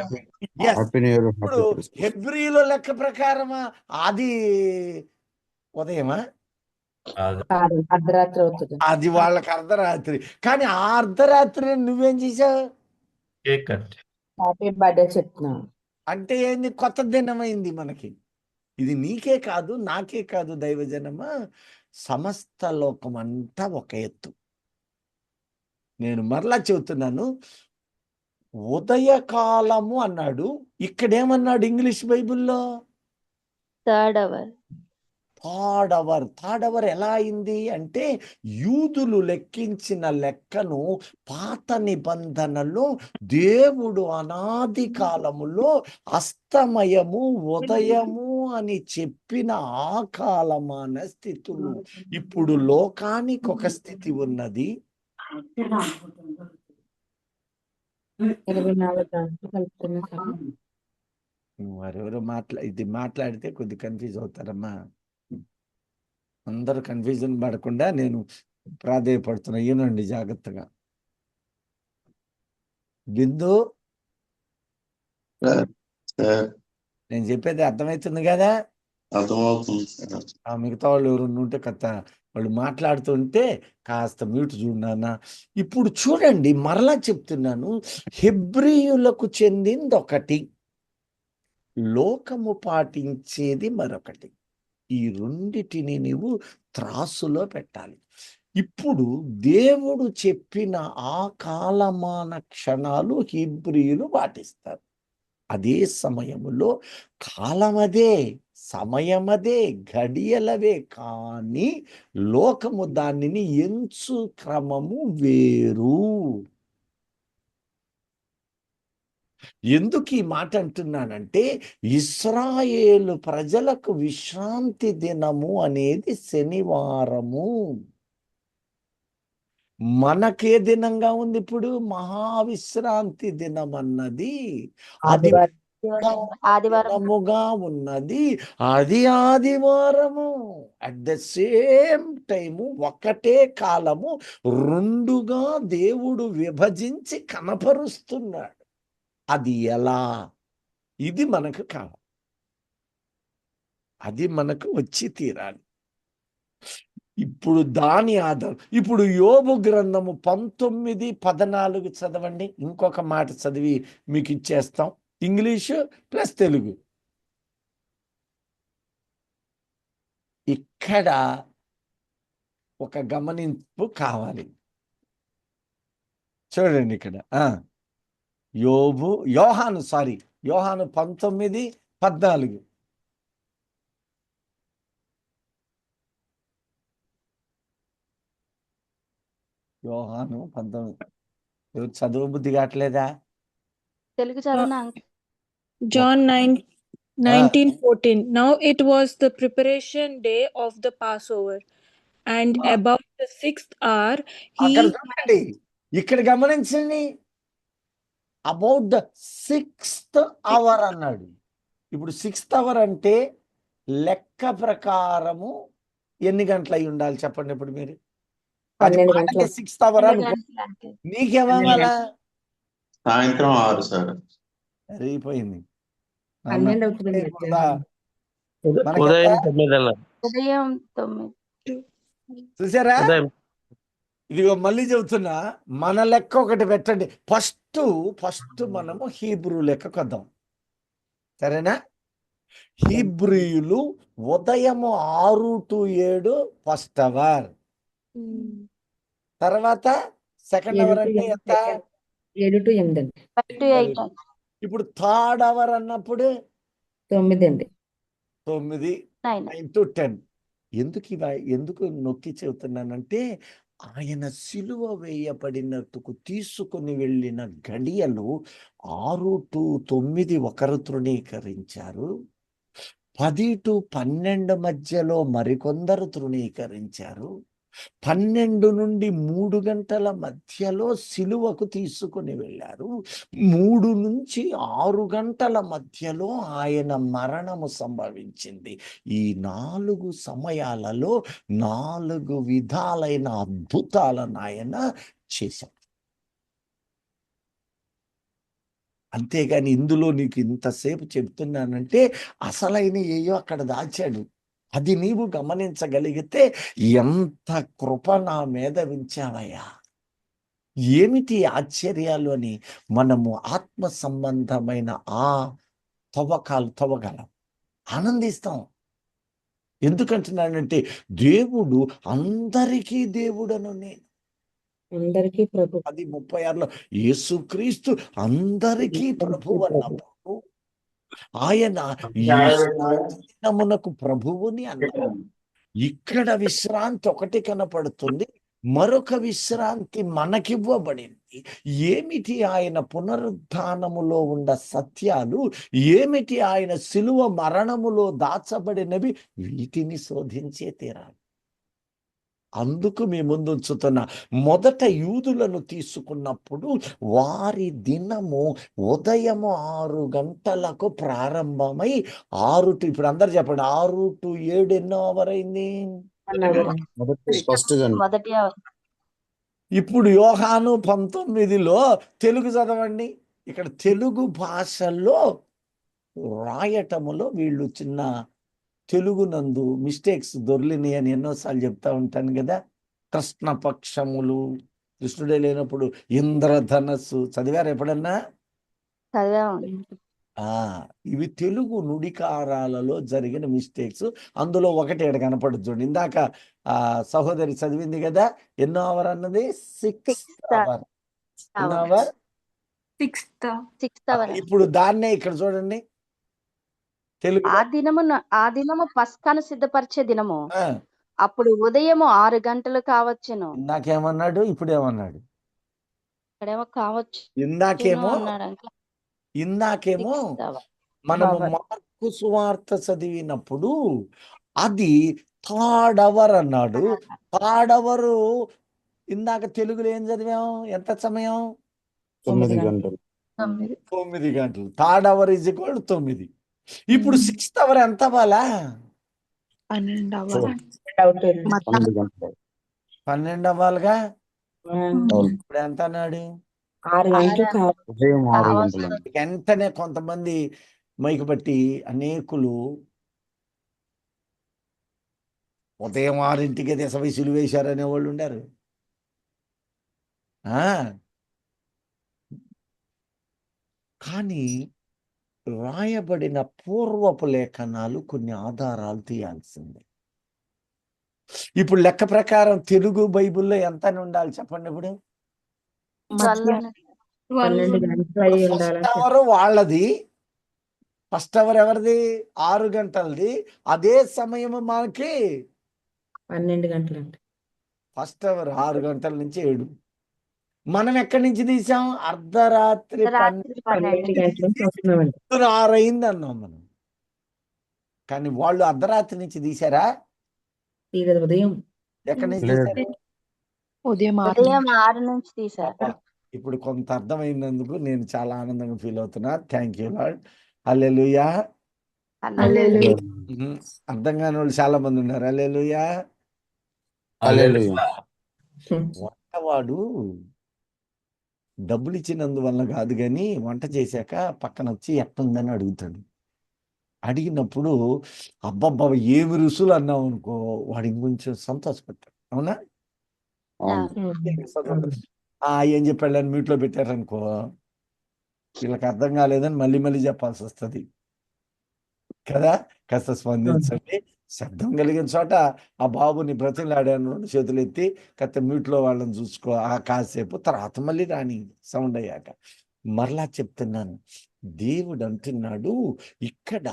Yes. Happy new year, ఇప్పుడు హ్యాపీ క్రిస్మస్. హెబ్రీలో లెక్క ప్రకారమా అది ఉదయమా? కాదు, అర్ధరాత్రి అవుతుంది. అది వాళ్ళకి అర్ధరాత్రి. కానీ ఆ అర్ధరాత్రి నువ్వేం చేసావు? Cake cut. హ్యాపీ బర్త్డే చెప్తున్నాను. అంటే ఏంది? కొత్త దినమైంది మనకి. ఇది నీకే కాదు, నాకే కాదు దైవజనమా, సమస్త లోకం అంతా ఒక ఎత్తు. నేను మరలా చెబుతున్నాను, ఉదయకాలము అన్నాడు. ఇక్కడేమన్నాడు ఇంగ్లీష్ బైబిల్లో? Third hour. థర్డ్ అవర్ ఎలా అయింది అంటే, యూదులు లెక్కించిన లెక్కను పాత నిబంధనలో దేవుడు అనాది కాలములో అస్తమయము ఉదయము అని చెప్పిన ఆ కాలమాన స్థితులు. ఇప్పుడు లోకానికి ఒక స్థితి ఉన్నది, 24 గంటలు కలుపుతున్నా సార్. మరెవరు ఇది మాట్లాడితే కొద్ది కన్ఫ్యూజ్ అవుతారమ్మా. అందరూ కన్ఫ్యూజన్ పడకుండా నేను ప్రాధేయపడుతున్నా. ఏనండి జాగ్రత్తగా. బిందు, నేను చెప్పేది అర్థమవుతుంది కదా? అర్థమవుతుంది. ఆ మిగతా వాళ్ళు ఎవరు ఉంటే వాళ్ళు మాట్లాడుతుంటే కాస్త మ్యూట్ చూడన్నా. ఇప్పుడు చూడండి, మరలా చెప్తున్నాను, హెబ్రీయులకు చెందింది ఒకటి, లోకము పాటించేది మరొకటి. ఈ రెండిటిని నీవు త్రాసులో పెట్టాలి. ఇప్పుడు దేవుడు చెప్పిన ఆ కాలమాన క్షణాలు హీబ్రీయులు పాటిస్తారు. అదే సమయములో కాలమదే, సమయమదే, గడియలవే, కానీ లోకము దానిని ఎంచు క్రమము వేరు. ఎందుకు ఈ మాట అంటున్నానంటే, ఇశ్రాయేలు ప్రజలకు విశ్రాంతి దినము అనేది శనివారము. మనకే దినంగా ఉంది ఇప్పుడు? మహావిశ్రాంతి దినం అన్నది అది ఆదివారం ఆదివారం దినముగా ఉన్నది. అది ఆదివారము. అట్ ద సేమ్ టైము ఒకటే కాలము రెండుగా దేవుడు విభజించి కనపరుస్తున్నాడు. అది ఎలా? ఇది మనకు కావాలి. అది మనకు వచ్చి తీరాలి. ఇప్పుడు దాని ఆధారం. ఇప్పుడు యోబు గ్రంథము 19:14 చదవండి. ఇంకొక మాట చదివి మీకు ఇచ్చేస్తాం. English plus Telugu. ఇక్కడ ఒక గమనింపు కావాలి. చూడండి ఇక్కడ యోహాను 19:14. యోహాను 19. చదువు బుద్ధి కావట్లేదా? Telugu చదవనా? John 9:19-14. Now it was the preparation day of the Passover, and about the 6th hour అక్కడ he చూడండి, ఇక్కడ గమనించండి. అబౌట్ ద 6th hour అన్నాడు. ఇప్పుడు 6th hour అంటే లెక్క ప్రకారము ఎన్ని గంటలు అయి ఉండాలి చెప్పండి ఇప్పుడు మీరు? అది 12 మనకి గంటలు. 6th hour అనుకో. నీకేమవ్వాలా? సాయంత్రం 6 సార్. సరిపోయింది. 12 అవుతుంది మధ్యాహ్నం. ఉదయం 9. ఉదయం 9. చూసారా? ఉదయం ఇదిగో మళ్ళీ చెబుతున్నా, మన లెక్క ఒకటి పెట్టండి. ఫస్ట్ మనము హీబ్రూ లెక్క కొద్దాం, సరేనా? హీబ్రూయులు ఉదయము 6 to 7 ఫస్ట్ అవర్. తర్వాత సెకండ్ అవర్ అంటే ఎంత? 7 to 8 అండి. 5 to 8. ఇప్పుడు థర్డ్ అవర్ అన్నప్పుడు 9 అండి. 9, 9. 9 to 10. ఎందుకు నొక్కి చెబుతున్నానంటే, ఆయన సిలువ వేయబడినట్టుకు తీసుకుని వెళ్ళిన గడియలు 6 to 9 ఒకరు తృణీకరించారు. 10 to 12 మధ్యలో మరికొందరు తృణీకరించారు. 12 నుండి 3 గంటల మధ్యలో సిలువకు తీసుకుని వెళ్ళారు. 3 నుంచి 6 గంటల మధ్యలో ఆయన మరణము సంభవించింది. ఈ 4 సమయాలలో 4 విధాలైన అద్భుతాలను ఆయన చేశాడు. అంతేగాని ఇందులో నీకు ఇంతసేపు చెప్తున్నానంటే అసలైన ఏయో అక్కడ దాచాడు. అది నీవు గమనించగలిగితే ఎంత కృప నా మీద ఉంచావయ్యా, ఏమిటి ఆశ్చర్యాలు అని మనము ఆత్మ సంబంధమైన ఆ తవ్వగలం, ఆనందిస్తాం. ఎందుకంటున్నానంటే దేవుడు అందరికీ దేవుడను నేను. అందరికీ ప్రభు. 10:36లో యేసుక్రీస్తు అందరికీ ప్రభు అన్నప్పుడు ఆయన దినమునకు ప్రభువుని అన్నారు. ఇక్కడ విశ్రాంతి ఒకటి కనపడుతుంది, మరొక విశ్రాంతి మనకివ్వబడింది. ఏమిటి ఆయన పునరుద్ధానములో ఉన్న సత్యాలు, ఏమిటి ఆయన సిలువ మరణములో దాచబడినవి, వీటిని శోధించే తీరాలి. అందుకు మీ ముందు ఉంచుతున్న మొదట యూదులను తీసుకున్నప్పుడు వారి దినము ఉదయము 6 గంటలకు ప్రారంభమై 6 to, ఇప్పుడు అందరు చెప్పండి, 6 to 7 ఎన్నో అవర్ అయింది? మొదటి hour. ఇప్పుడు యోహాను 19లో తెలుగు చదవండి. ఇక్కడ తెలుగు భాషలో రాయటములో వీళ్ళు చిన్న తెలుగు నందు మిస్టేక్స్ దొర్లినాయి అని ఎన్నోసార్లు చెప్తా ఉంటాను కదా. కృష్ణపక్షములు, కృష్ణుడే లేనప్పుడు ఇంద్రధనస్సు చదివారు ఎప్పుడన్నా? చదివాము. ఇవి తెలుగు నుడికారాలలో జరిగిన మిస్టేక్స్. అందులో ఒకటి ఇక్కడ కనపడుతుంది చూడండి. ఇందాక సహోదరి చదివింది కదా, ఎన్నో అవర్ అన్నది? 6th hour. ఎన్నో అవర్? 6th hour. ఇప్పుడు దాన్నే ఇక్కడ చూడండి తెలుగు. ఆ దినము పస్కాను సిద్ధపరిచే దినము. అప్పుడు ఉదయము 6 గంటలు కావచ్చును. ఇందాకేమన్నాడు, ఇప్పుడు ఏమన్నాడు? ఇక్కడేమో కావచ్చు ఇందాకేమో మనము మార్కు సువార్త చదివినప్పుడు అది థర్డ్ అవర్ అన్నాడు. థర్డ్ అవరు ఇందాక తెలుగులో ఏం చదివాం? ఎంత సమయం? 9 9 గంటలు. గంటలు 9 గంటలు. Third hour is equal 9. ఇప్పుడు 6th అవర్ ఎంత అవ్వాలా? 12 అవ్వాలి. అవుతుంది. 12 గంటలు 12 అవ్వాలిగా. అవును. ఇప్పుడు ఎంత అన్నాడు? 6 గంటలు కావాలి. ఉదయం 6 గంటలు వెంటనే కొంతమంది మైకు బట్టి అనేకులు ఉదయం 6ంటికే దేశవై సిలువేశారు అనేవాళ్ళు ఉండారు. కానీ రాయబడిన పూర్వపు లేఖనాలు కొన్ని ఆధారాలు తీయాల్సిందే. ఇప్పుడు లెక్క ప్రకారం తెలుగు బైబిల్లో ఎంత అని ఉండాలి చెప్పండి? ఇప్పుడు 12 గంటలు అయి ఉండాలి. ఫస్ట్ అవర్ వాళ్ళది, ఫస్ట్ అవర్ ఎవరిది? 6 గంటలది. అదే సమయం మనకి 12 గంటలండి. ఫస్ట్ అవర్ 6 గంటల నుంచి 7. మనం ఎక్కడి నుంచి తీసాం? అర్ధరాత్రి 12 గంటల నుంచి వస్తున్నామండి. 6 అయింది అన్నాం మనం. కానీ వాళ్ళు అర్ధరాత్రి నుంచి తీసారా? తీరదు, ఉదయం. ఎక్కడి నుంచి లేదు. తీశారు? ఉదయం 6 నుంచి తీశారు. ఇప్పుడు కొంత అర్థమైనందుకు నేను చాలా ఆనందంగా ఫీల్ అవుతున్నా. Thank you lord. Hallelujah. Hallelujah. అర్థం కాని వాళ్ళు చాలా మంది ఉన్నారు. హల్లెలూయా. హల్లెలూయా. వంటవాడు డబ్బులు ఇచ్చినందువల్ల కాదు, కానీ వంట చేశాక పక్కన వచ్చి ఎట్టుందని అడుగుతాడు. అడిగినప్పుడు అబ్బబ్బా ఏమి రుసులు అన్నావు అనుకో, వాడు ఇంకొంచెం సంతోషపడతాడు. అవునా? ఏం చెప్పాడని మ్యూట్లో పెట్టారనుకో, వీళ్ళకి అర్థం కాలేదని మళ్ళీ మళ్ళీ చెప్పాల్సి వస్తుంది కదా. కాస్త స్పందించండి. శబ్దం కలిగిన చోట ఆ బాబుని బ్రతిలాడాను, చేతులు ఎత్తి కాస్త మ్యూట్లో వాళ్ళని చూసుకో కాసేపు, తర్వాత మళ్ళీ రాని సౌండ్ అయ్యాక. మరలా చెప్తున్నాను, దేవుడు అంటున్నాడు ఇక్కడ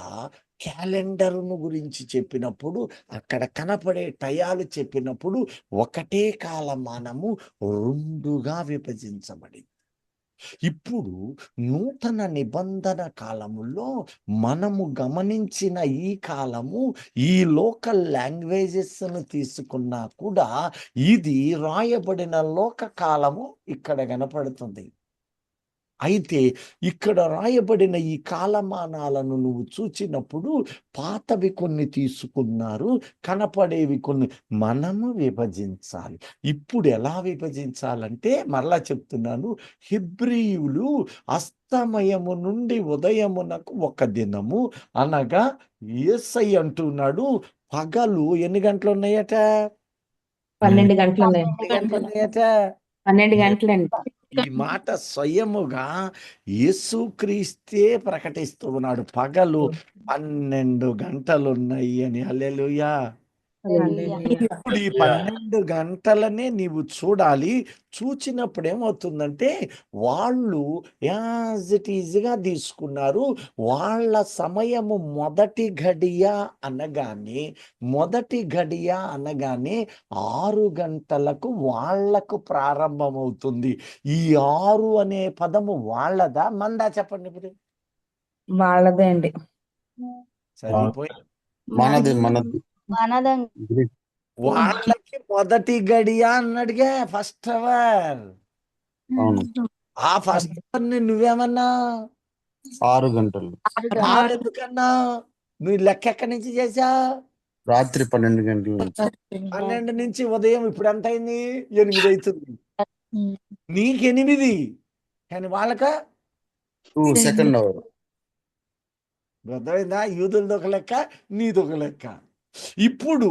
క్యాలెండర్ను గురించి చెప్పినప్పుడు, అక్కడ కనపడే టయాలు చెప్పినప్పుడు ఒకటే కాలమానము 2గా విభజించబడింది. ఇప్పుడు నూతన నిబంధన కాలములో మనము గమనించిన ఈ కాలము, ఈ లోకల్ లాంగ్వేజెస్ తీసుకున్నా కూడా ఇది రాయబడిన లోక కాలము ఇక్కడ కనపడుతుంది. అయితే ఇక్కడ రాయబడిన ఈ కాలమానాలను నువ్వు చూచినప్పుడు పాతవి కొన్ని తీసుకున్నారు, కనపడేవి కొన్ని మనము విభజించాలి. ఇప్పుడు ఎలా విభజించాలంటే మరలా చెప్తున్నాను, హెబ్రీయులు అస్తమయము నుండి ఉదయమునకు 1 దినము అనగా యేసయ్య అంటున్నాడు పగలు ఎన్ని గంటలు ఉన్నాయట? 12 గంటలు ఉన్నాయి. 12 గంటలు ఉన్నాయట. 12 గంటలండి. ఈ మాట స్వయముగా యేసుక్రీస్తే ప్రకటిస్తూ ఉన్నాడు, పగలు 12 గంటలు ఉన్నాయి అని. హల్లెలూయా. ఇప్పుడు ఈ 12 గంటలనే నీవు చూడాలి. చూచినప్పుడు ఏమవుతుందంటే వాళ్ళు యాజ్ ఇట్ ఈజ్గా తీసుకున్నారు. వాళ్ళ సమయము మొదటి గడియ అనగానే 6 గంటలకు వాళ్లకు ప్రారంభమవుతుంది. ఈ 6 అనే పదము వాళ్ళదా మందా చెప్పండి? ఇప్పుడు వాళ్ళదే అండి. సరిపోయి మనది వాళ్ళకి మొదటి గడియ అన్నాడుగా, ఫస్ట్ అవర్. అవును. ఆ ఫస్ట్ అవర్ ని నువ్వేమన్నా 6 గంటలు ఎందుకన్నా? నువ్వు లెక్క ఎక్కడి నుంచి చేసా? రాత్రి 12 గంటల నుంచి 12 నుంచి ఉదయం ఇప్పుడు ఎంత అయింది? 8 అవుతుంది. నీకు 8, కానీ వాళ్ళక 2 సెకండ్ అవర్. అర్థమైందా? యూదులది ఒక లెక్క, నీది ఒక లెక్క. ఇప్పుడు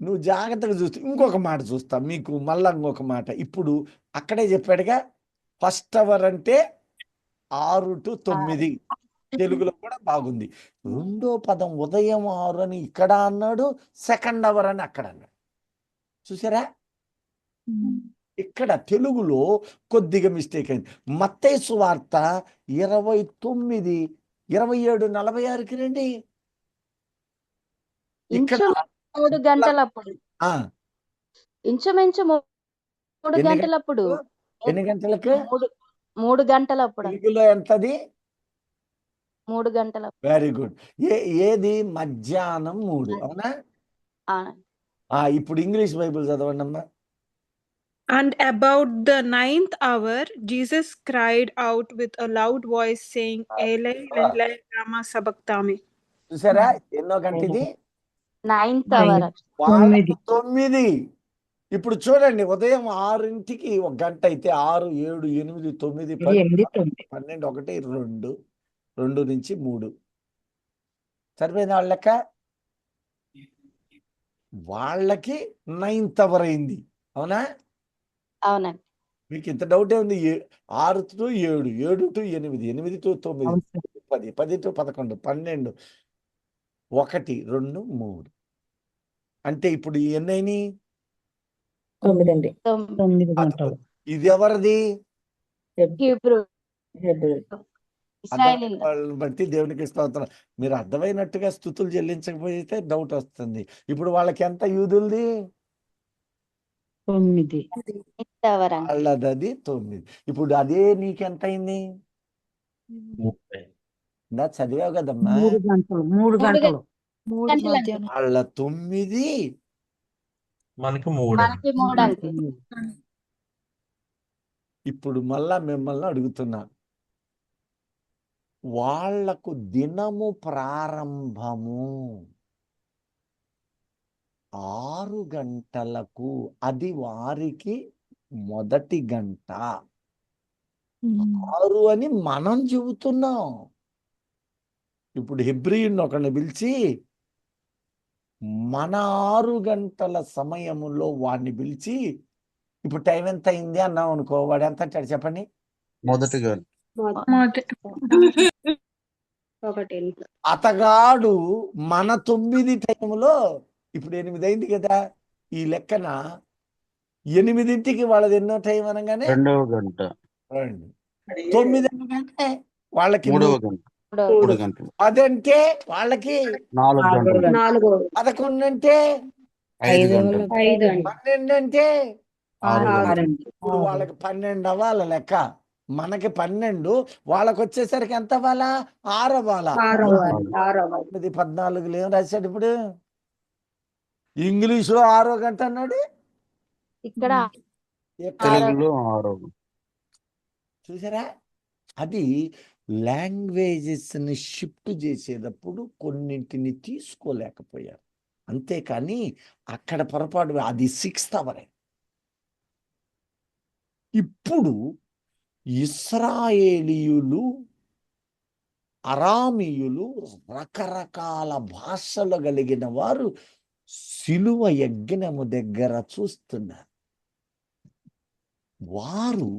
నువ్వు జాగ్రత్తగా చూస్తే ఇంకొక మాట చూస్తా మీకు, మళ్ళా ఇంకొక మాట. ఇప్పుడు అక్కడే చెప్పాడుగా, ఫస్ట్ అవర్ అంటే 6 to 9. తెలుగులో కూడా బాగుంది. రెండో పదం ఉదయం 6 అని ఇక్కడ అన్నాడు, సెకండ్ అవర్ అని అక్కడ అన్నాడు. చూసారా? ఇక్కడ తెలుగులో కొద్దిగా మిస్టేక్ అయింది. మత్తయి సువార్త 29, 27, 46కి రండి. ఇక్కడ 3 గంటలప్పుడు, ఇంచుమించు 3 గంటలప్పుడు, ఎన్ని గంటలకు? 3 గంటలప్పుడు, తెలుగులో ఎంతది? 3 గంటలప్పుడు. Very good. ఏది? మధ్యాహ్నం 3. అవునా? ఇప్పుడు ఇంగ్లీష్ బైబిల్ చదవండి అమ్మా. And about the 9th hour, Jesus cried out with a loud voice, saying, Eli, Eli, lama sabachthani. చూసారా ఎన్నో గంట ఇది? 9th hour. వాళ్ళకు 9. ఇప్పుడు చూడండి, ఉదయం 6కి 1 గంట అయితే 6, 7, 8, 9, 10, 8, 12, 1, 2, 2 నుంచి 3. సరిపోయింది వాళ్ళ లెక్క. వాళ్ళకి 9th అవర్ అయింది, అవునా? అవునండి. మీకు ఇంత డౌటే ఉంది? 6 to 7, 7 to 8, 8 to 9, 10, 10 to 11, 12, 1, 2, 3. అంటే ఇప్పుడు ఎన్నైనాయి? 9 అండి. 9 గంటలు. ఇది ఎవరిది? హీబ్రూ అర్థమైన ఇశ్రాయేలీయులు. వాళ్ళని బట్టి దేవునికి స్తోత్రం. మీరు అర్థమైనట్టుగా స్తుతులు చెల్లించకపోతే డౌట్ వస్తుంది. ఇప్పుడు వాళ్ళకి ఎంత? యూదులది 9. 9th hour అండి. వాళ్ళది 9. ఇప్పుడు అదే నీకెంత అయింది? ఇందా చదివావు కదమ్మా. 3 గంటలు. 3 గంటలు. 3 గంటలండి. మధ్యాహ్నం. వాళ్ళ 9, మనకి 3 మనకి 3 అండి. ఇప్పుడు మళ్ళా మిమ్మల్ని అడుగుతున్నా, వాళ్లకు దినము ప్రారంభము 6 గంటలకు, అది వారికి మొదటి గంట. 6 అని మనం చెబుతున్నాం. ఇప్పుడు హెబ్రీయుని ఒకరిని పిలిచి మన 6 గంటల సమయములో వాడిని పిలిచి ఇప్పుడు టైం ఎంత అయింది అన్నాం అనుకో, వాడు ఎంత అంటాడు చెప్పండి? మొదటి గంట. అతగాడు మన 9 టైంలో, ఇప్పుడు 8 అయింది కదా, ఈ లెక్కన 8కి వాళ్ళది ఎన్నో టైం అనగానే 2వ గంట. 9 అనగానే వాళ్ళకి 3వ గంట. 3 గంటలు. 10 అంటే వాళ్ళకి 4 గంటలు. 11 అంటే 5 గంటలు. 12 అంటే 6 గంటలు. ఇప్పుడు వాళ్ళకి 12 అవ్వాలి లెక్క, మనకి 12, వాళ్ళకి వచ్చేసరికి ఎంత అవ్వాలా? 6 అవ్వాలా? 14 ఏం రాశాడు ఇప్పుడు? ఇంగ్లీష్ లో 6వ గంట అన్నాడు, ఇక్కడ తెలుగులో 6వ. చూసారా? అది లాంగ్వేజెస్ ని షిఫ్ట్ చేసేటప్పుడు కొన్నింటిని తీసుకోలేకపోయారు, అంతేకాని అక్కడ పొరపాటు. అది 6th అవర్. ఇప్పుడు ఇశ్రాయేలీయులు, అరామీయులు, రకరకాల భాషలు కలిగిన వారు సిలువ యజ్ఞము దగ్గర చూస్తున్నారు. వారు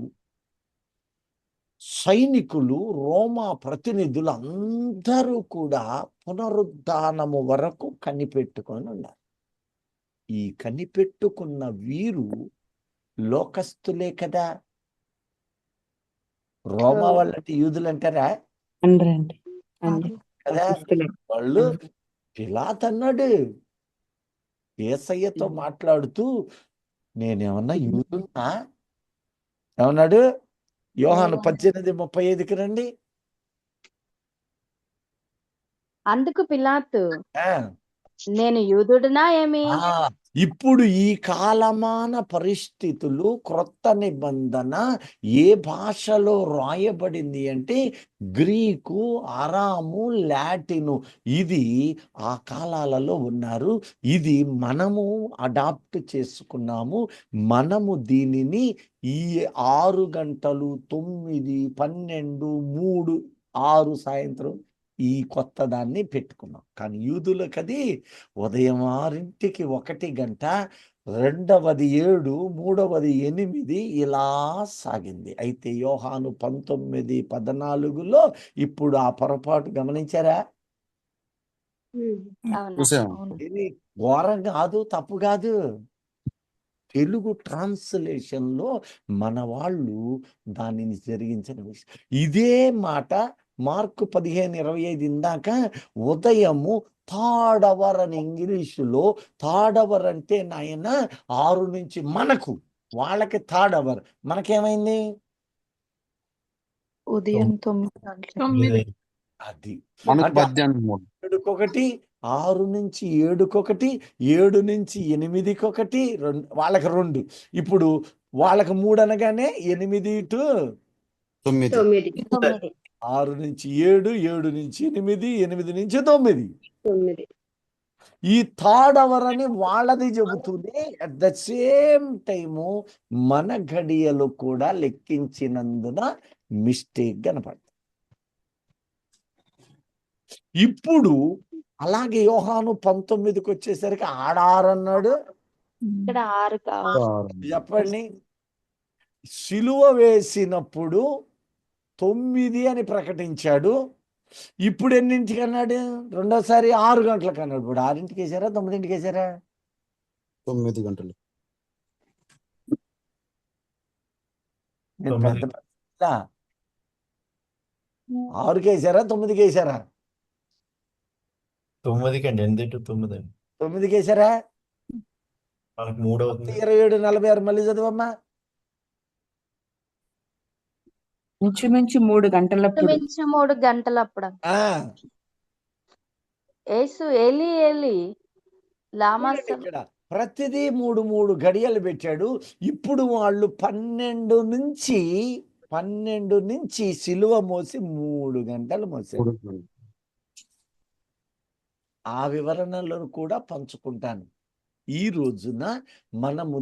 సైనికులు, రోమా ప్రతినిధులు అందరూ కూడా పునరుద్ధానము వరకు కనిపెట్టుకొని ఉన్నారు. ఈ కనిపెట్టుకున్న వీరు లోకస్తులే కదా. రోమా వాళ్ళంటే యూదులు అంటారా కదా? వాళ్ళు పిలాతు అన్నాడు యేసయ్యతో మాట్లాడుతూ, నేనేమన్నా యూదున్నా? ఏమన్నాడు? యోహాను 18:35కి రండి. అందుకు పిలాతు, ఆ, నేను యూదుడినా ఏమి? ఇప్పుడు ఈ కాలమాన పరిస్థితులు, క్రొత్త నిబంధన ఏ భాషలో రాయబడింది అంటే గ్రీకు, అరాము, లాటిను. ఇది ఆ కాలాలలో ఉన్నారు. ఇది మనము అడాప్ట్ చేసుకున్నాము. మనము దీనిని ఈ 6 గంటలు, 9, 12, 3, 6 సాయంత్రం ఈ కొత్త దాన్ని పెట్టుకున్నాం. కానీ యూదులకు అది ఉదయం 6కి 1 గంట, 2వది 7, 3వది 8, ఇలా సాగింది. అయితే యోహాను 19:14లో ఇప్పుడు ఆ పొరపాటు గమనించారా? అవునా? చూసాము. ఇది ఘోరం కాదు, తప్పు కాదు. తెలుగు ట్రాన్స్లేషన్ లో మన వాళ్ళు దానిని జరిగించిన విషయం ఇదే మాట. మార్కు 15:25 ఇందాక ఉదయము 3rd hour అని ఇంగ్లీషులో. 3rd hour అంటే నాయన 6 నుంచి మనకు, వాళ్ళకి 3rd hour. మనకేమైంది? ఉదయం 9 అది మనకు అంటే మధ్యాహ్నం 3. 7:1, 6 నుంచి 7:1, 7 నుంచి 8:1, వాళ్ళకి 2. ఇప్పుడు వాళ్ళకి 3 అనగానే 8 టు 9. 9. 6 నుంచి 7, 7 నుంచి 8, 8 నుంచి 9. ఈ థర్డ్ అవర్ అని వాళ్ళది చెబుతూనే అట్ ద సేమ్ టైము మన గడియలు కూడా లెక్కించినందున మిస్టేక్ కనపడుతుంది. ఇప్పుడు అలాగే యోహాను 19కి వచ్చేసరికి ఆడారన్నాడు. ఇక్కడ 6 కావాలి. 6. చెప్పండి, సిలువ వేసినప్పుడు 9 అని ప్రకటించాడు. ఇప్పుడు ఎన్నింటికి అన్నాడు? రెండోసారి 6 గంటలకు అన్నాడు. ఇప్పుడు 6ంటికి వేసారా 9ంటికి వేసారా? 9 గంటలు. నేను 9. పెద్ద మనిషిలా? 6కి వేసారా 9కి వేసారా? 9కి అండి, 8 to 9 అండి. 9కి వేసారా? మనకు 3 అవుతుంది. 27, 46 మళ్ళీ చదవమ్మా. ఇంచుమించు 3 గంటలప్పుడు ఇంచుమించు 3 గంటలప్పుడు ఆ, యేసు ఏలి ఏలి లామా చూడండి ఇక్కడ ప్రతిదీ 3 గడియలు పెట్టాడు. ఇప్పుడు వాళ్ళు 12 నుంచి సిలువ మోసి 3 గంటలు మోసారు. 3 గంటలు. ఆ వివరణలను కూడా పంచుకుంటాను. ఈ రోజున మనము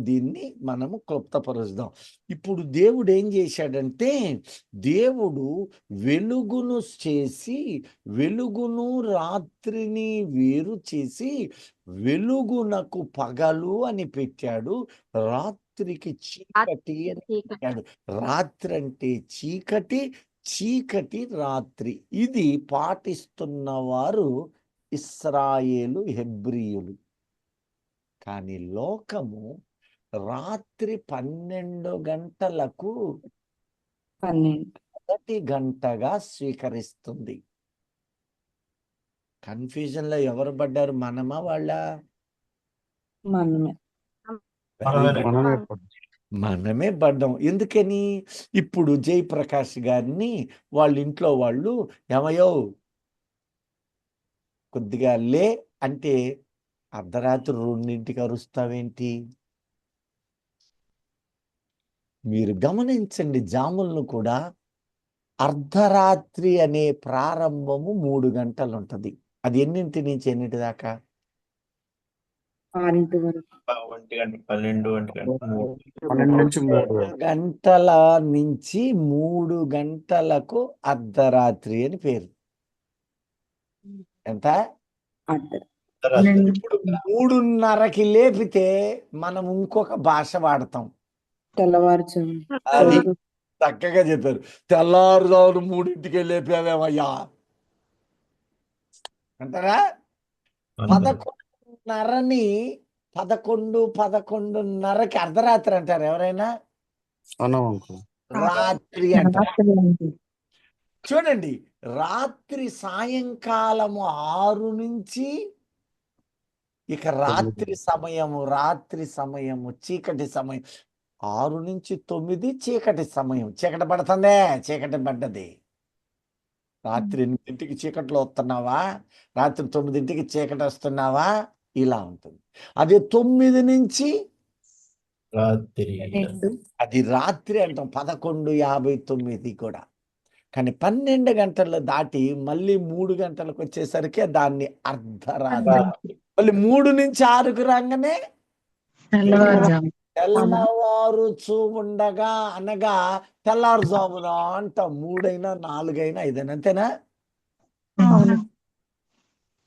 క్లుప్తపరుస్తాం. ఇప్పుడు దేవుడు ఏం చేశాడంటే, దేవుడు వెలుగును చేసి, వెలుగును రాత్రిని వేరు చేసి, వెలుగునకు పగలు అని పెట్టాడు, రాత్రికి చీకటి అని పెట్టాడు. రాత్రి అంటే చీకటి, చీకటి రాత్రి. ఇది పాటిస్తున్నవారు ఇశ్రాయేలు, హెబ్రీయులు. కానీ లోకము రాత్రి 12 గంటలకు 12 మొదటి గంటగా స్వీకరిస్తుంది. కన్ఫ్యూజన్ లో ఎవరు పడ్డారు? మనమా వాళ్ళ? మనమే. మనమే పడ్డాం. మనమే పడ్డాం. ఎందుకని? ఇప్పుడు జయప్రకాష్ గారిని వాళ్ళ ఇంట్లో వాళ్ళు ఏమయ్యో కొద్దిగా లే అంటే అర్ధరాత్రి 2ంటికి అరుస్తావేంటి? మీరు గమనించండి, జాములను కూడా అర్ధరాత్రి అనే ప్రారంభము 3 గంటలు ఉంటది. అది ఎన్నింటి నుంచి ఎన్నింటి దాకా? 6 వరకు. 1 గంట, 12 గంట, 12 నుంచి 3 గంటల నుంచి 3 గంటలకు అర్ధరాత్రి అని పేరు. ఎంత? అర్ధ- ఇప్పుడు 3:30కి లేపితే మనం ఇంకొక భాష వాడతాం. తెల్లవారుజాము. అది చక్కగా చెప్పారు. తెల్లారుజామున 3ంటికి లేపావేమయ్యా అంటారా? 11:30ని 11:30కి అర్ధరాత్రి అంటారు ఎవరైనా? అన్నాం అంకుల్. రాత్రి అంటారు. చూడండి, రాత్రి సాయంకాలము 6 నుంచి ఇక రాత్రి సమయము చీకటి సమయం 6 నుంచి 9 చీకటి సమయం. చీకటి పడుతుందే, చీకటి పడ్డది. రాత్రి 8ంటికి చీకట్లో వస్తున్నావా, రాత్రి 9ంటికి చీకటి వస్తున్నావా, ఇలా ఉంటుంది. అదే 9 నుంచి రాత్రి. అది రాత్రి అంటాం. 11:59 కూడా. కానీ 12 గంటలు దాటి మళ్ళీ 3 గంటలకు వచ్చేసరికి దాన్ని అర్ధరాత్రి. మళ్ళీ 3 నుంచి 6కు రాగానే తెల్లవారుచూ ఉండగా అనగా తెల్లారుజామున అంట. 3 అయినా 4 అయినా 5 అయినా అంతేనా?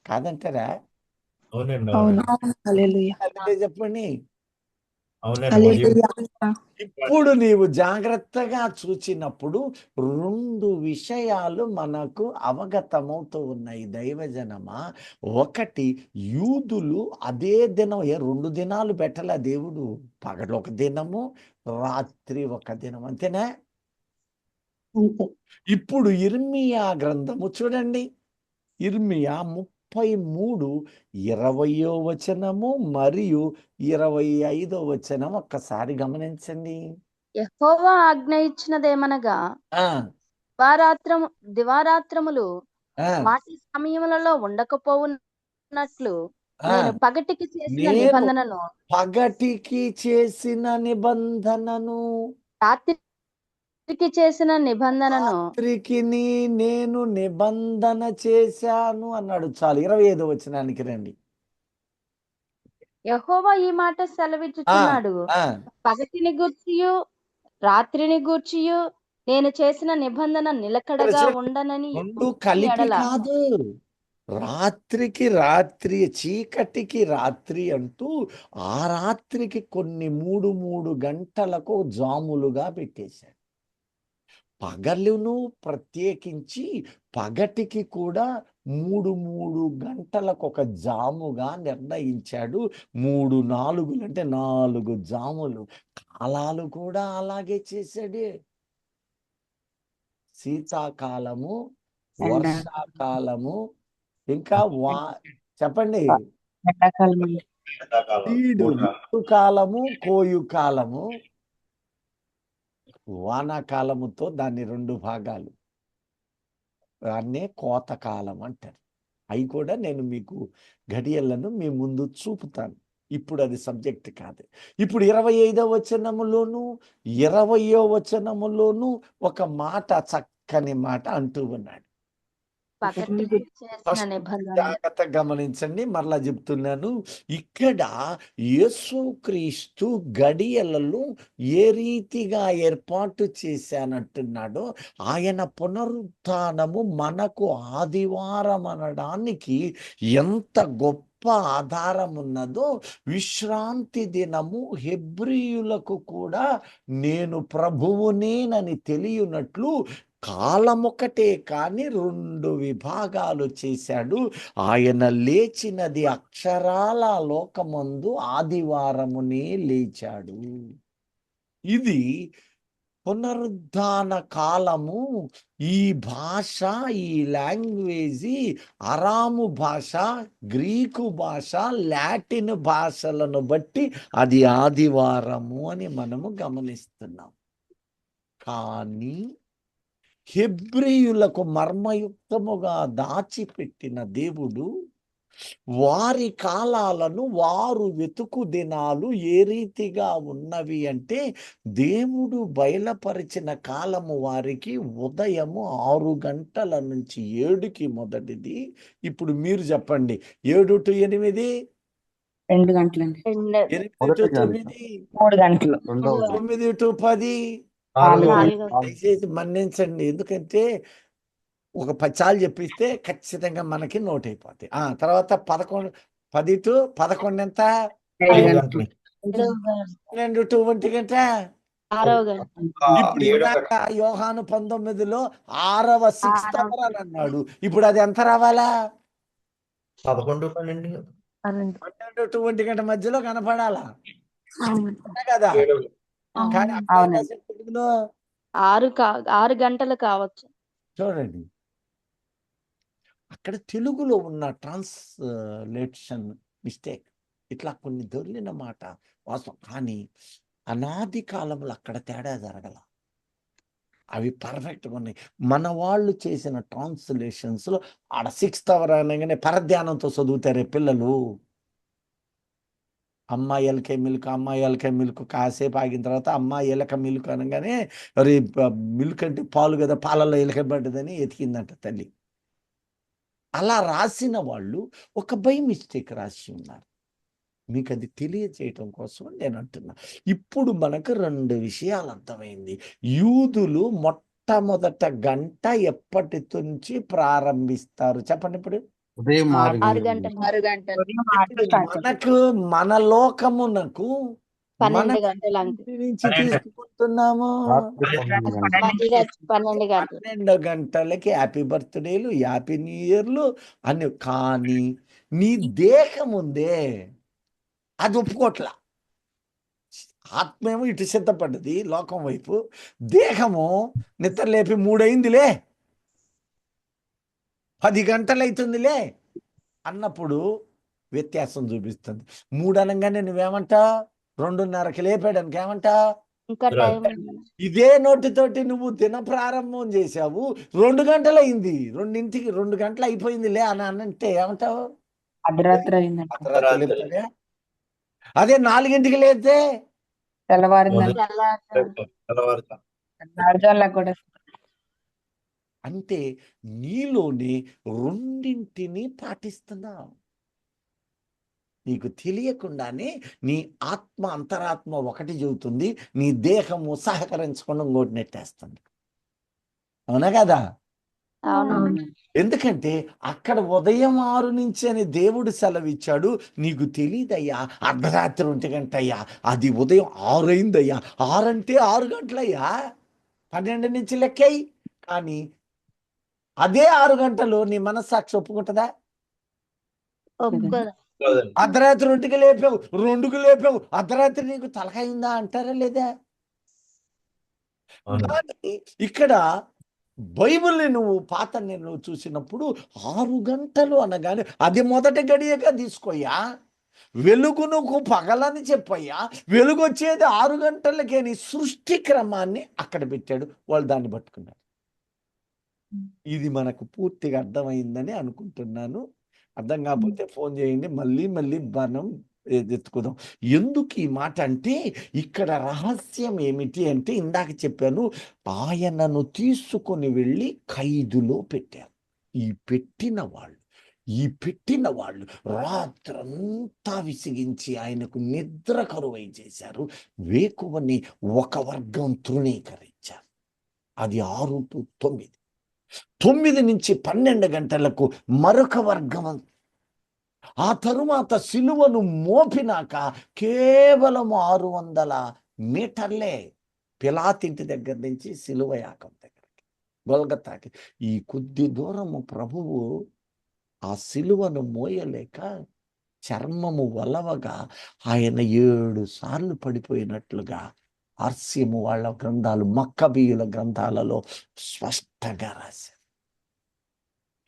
కాదంటారా? అవునండి, అవును. అవును. హల్లెలూయా. అదే చెప్పండి. అవునండి. హల్లెలూయా. ఇప్పుడు నీవు జాగ్రత్తగా చూచినప్పుడు 2 విషయాలు మనకు అవగతమవుతూ ఉన్నాయి దైవజనమా. ఒకటి, యూదులు అదే దినం 2 దినాలు పెట్టలే దేవుడు. పగలు ఒక దినము, రాత్రి ఒక దినం, అంతేనా? ఇప్పుడు ఇర్మియా గ్రంథము చూడండి. ఇర్మియా 33:20వ వచనము మరియు 25వ వచనం ఒక్కసారి గమనించండి. యెహోవా ఆజ్ఞ ఇచ్చినదేమనగా ఆ దివారాత్రములు ఆ వాటి సమయములలో ఉండకపోవునట్లు నేను పగటికి చేసిన నేను నిబంధనను పగటికి చేసిన నిబంధనను రాత్రికి చేసిన నిబంధనను రాత్రికి నేను నిబంధన చేశాను అన్నాడు. చాలు 25వ వచనానికి రండి. యెహోవా ఈ మాట సెలవిచ్చుచున్నాడు, ఆ, పగటిని గూర్చియు రాత్రిని గూర్చియు నేను చేసిన నిబంధన నిలకడగా చూడండి, ఉండనని రెండు కలిపి ఎడల కాదు, రాత్రికి రాత్రి, చీకటికి రాత్రి అంటూ ఆ రాత్రికి కొన్ని 3 గంటలకు జాములుగా పెట్టేశాడు. పగలును ప్రత్యేకించి పగటికి కూడా 3 గంటలకు ఒక జాముగా నిర్ణయించాడు. 3 అంటే 4 జాములు. కాలాలు కూడా అలాగే చేశాడే. శీతాకాలము, వర్షాకాలము, ఇంకా చెప్పండి, ఎండాకాలం అండి. ఎండాకాలం, ఈడు కాలము, కోయు కాలము, వానాకాలముతో దాన్ని 2 భాగాలు, దాన్నే కోతకాలం అంటారు. అవి కూడా నేను మీకు గడియలను మీ ముందు చూపుతాను. ఇప్పుడు అది సబ్జెక్ట్ కాదు. ఇప్పుడు 25వ వచనములోను 20వ వచనములోను ఒక మాట, చక్కని మాట అంటూ ఉన్నాడు. పగటికి చేసిన నిబంధన జాగ్రత్తగా గమనించండి, మరలా చెప్తున్నాను. ఇక్కడ యేసుక్రీస్తు గడియలలో ఏ రీతిగా ఏర్పాటు చేశానంటున్నాడో, ఆయన పునరుత్థానము మనకు ఆదివారం అనడానికి ఎంత గొప్ప ఆధారం ఉన్నదో, విశ్రాంతి దినము హెబ్రీయులకు కూడా నేను ప్రభువునేనని తెలియనట్లు కాలమొకటే కానీ 2 విభాగాలు చేశాడు. ఆయన లేచినది అక్షరాల లోకమందు ఆదివారమునే లేచాడు. ఇది పునరుద్ధాన కాలము. ఈ భాష, ఈ లాంగ్వేజ్, అరాము భాష, గ్రీకు భాష, లాటిన్ భాషలను బట్టి అది ఆదివారము అని మనము గమనిస్తున్నాం. కానీ హెబ్రీయులకు మర్మయుక్తముగా దాచిపెట్టిన దేవుడు వారి కాలాలను, వారు వెతుకు దినాలు ఏ రీతిగా ఉన్నవి అంటే, దేవుడు బయలుపరిచిన కాలము వారికి ఉదయము 6 గంటల నుంచి 7కి మొదటిది. ఇప్పుడు మీరు చెప్పండి, 7 to 8, 2 గంటలండి. 8 to 9, 3 గంటలు. 9 to 10. 4 నాలుగు. దయచేసి మన్నించండి, ఎందుకంటే ఒక 10 సార్లు చెప్పిస్తే ఖచ్చితంగా మనకి నోట్ అయిపోతాయి. తర్వాత 11, 10 to 11 ఎంత? 5 5 గంటలు. గంటలు. 12 to 1 గంట. 6వ గంట. ఇప్పుడు ఇందాక యోహాను 19లో 6వ అని అన్నాడు. ఇప్పుడు అది ఎంత రావాలా? 11, 12 12 to 1 గంట మధ్యలో కనపడాలా కదా? కానీ అక్కడ అవునండి. రాసిన తెలుగులో 6 గంటలు కావచ్చు. చూడండి, అక్కడ తెలుగులో ఉన్న ట్రాన్స్లేషన్ మిస్టేక్, ఇట్లా కొన్ని దొర్లిన మాట వాస్తవం. కానీ అనాది కాలంలో అక్కడ తేడా జరగల, అవి పర్ఫెక్ట్గా ఉన్నాయి. మన వాళ్ళు చేసిన ట్రాన్స్లేషన్స్ లో ఆడ 6th hour అనగానే పరధ్యానంతో చదువుతారే పిల్లలు. అమ్మ ఎలక మిల్క్, అమ్మ ఎలక మిల్క్ కాసేపు ఆగిన తర్వాత అమ్మ ఎలక మిల్క్ అనగానే, అరే మిల్క్ అంటే పాలు కదా, పాలలో ఎలక పడ్డదని ఎతికిందంట తల్లి. అలా రాసిన వాళ్ళు ఒక బై మిస్టేక్ రాసి ఉన్నారు. మీకు అది తెలియజేయటం కోసం నేను అంటున్నా. ఇప్పుడు మనకు 2 విషయాలు అర్థమైంది. యూదులు మొట్టమొదట గంట ఎప్పటి నుంచి ప్రారంభిస్తారు చెప్పండి. ఇప్పుడు ఉదయం 6 6 గంటలు. గంటలు. మనకు, మన లోకమునకు 12 గంటలు అంతే. ఇంటి నుంచి తీసుకుంటున్నాము రాత్రి 12 గంటలు. 12 గంటలు. 12 గంటలకి హ్యాపీ బర్త్డేలు, హ్యాపీ న్యూ ఇయర్లు అని. కానీ నీ దేహం ఉందే అది ఒప్పుకోట్లా. ఆత్మేమో ఇటు సిద్ధపడ్డది లోకం వైపు, దేహము నిద్ర లేపి 3 అయిందిలే, 10 గంటలు అవుతుందిలే అన్నప్పుడు వ్యత్యాసం చూపిస్తుంది. 3 అనగానే నువ్వేమంటా, 2:30కి లేపాడానికి ఏమంటా, ఇంకా టైం ఇదే నోటితోటి నువ్వు దిన ప్రారంభం చేశావు, 2 గంటలు అయింది, 2 గంటలు అయిపోయిందిలే అని అంటే ఏమంటావు? అర్ధరాత్రి అయిందండి. అర్ధరాత్రి లేపుతాడే. అదే 4ంటికి లేతే తెల్లవారిందండి. తెల్లారుజామున. తెల్లవారుజామున కూడా అంటే నీలోని రెండింటిని పాటిస్తున్నావు. నీకు తెలియకుండానే నీ ఆత్మ అంతరాత్మ ఒకటి చెబుతుంది, నీ దేహము సహకరించకుండా ఇంకోటి నెట్టేస్తుంది. అవునా కదా? అవునండి. ఎందుకంటే అక్కడ ఉదయం 6 నుంచి అని దేవుడు సెలవిచ్చాడు. నీకు తెలియదయ్యా, అర్ధరాత్రి 1 అయ్యా, అది ఉదయం 6 అయిందయ్యా. 6 అంటే 6 గంటలయ్యా, 12 నుంచి లెక్కయి. కానీ అదే 6 గంటలు నీ మనస్సాక్షి ఒప్పుకుంటుందా? ఒప్పుకోదు. అర్ధరాత్రి 2కి లేపావు, 2కి లేపావు, అర్ధరాత్రి నీకు తలకైందా అంటారా లేదా? కానీ ఇక్కడ బైబిల్ని నువ్వు పాత నువ్వు చూసినప్పుడు 6 గంటలు అనగానే అది మొదటి గడియగా తీసుకోయ్యా. వెలుగును పగలని చెప్పయ్యా. వెలుగు వచ్చేది 6 గంటలకే. నీ సృష్టి క్రమాన్ని అక్కడ పెట్టాడు. వాళ్ళు దాన్ని పట్టుకున్నారు. ఇది మనకు పూర్తిగా అర్థమైందని అనుకుంటున్నాను. అర్థం కాకపోతే ఫోన్ చేయండి. మళ్ళీ మనం ఎత్తుకుదాం. ఎందుకు ఈ మాట అంటే, ఇక్కడ రహస్యం ఏమిటి అంటే, ఇందాక చెప్పాను, ఆయనను తీసుకొని వెళ్ళి ఖైదులో పెట్టారు. ఈ పెట్టిన వాళ్ళు రాత్రంతా విసిగించి ఆయనకు నిద్ర కరువై చేశారు. వేకువని ఒక వర్గం తృణీకరించారు. అది 6 to 9. 9 నుంచి 12 గంటలకు మరొక వర్గం. ఆ తరువాత సిలువను మోపినాక కేవలం 600 మీటర్లే పిలాతింటి దగ్గర నుంచి సిలువ యాగం దగ్గరికి, గొల్గతాకి. ఈ కొద్ది దూరము ప్రభువు ఆ సిలువను మోయలేక చర్మము వలవగా ఆయన 7 సార్లు పడిపోయినట్లుగా ఆర్స్యము వాళ్ళ గ్రంథాలు, మక్కబీయుల గ్రంథాలలో స్పష్టంగా రాశారు.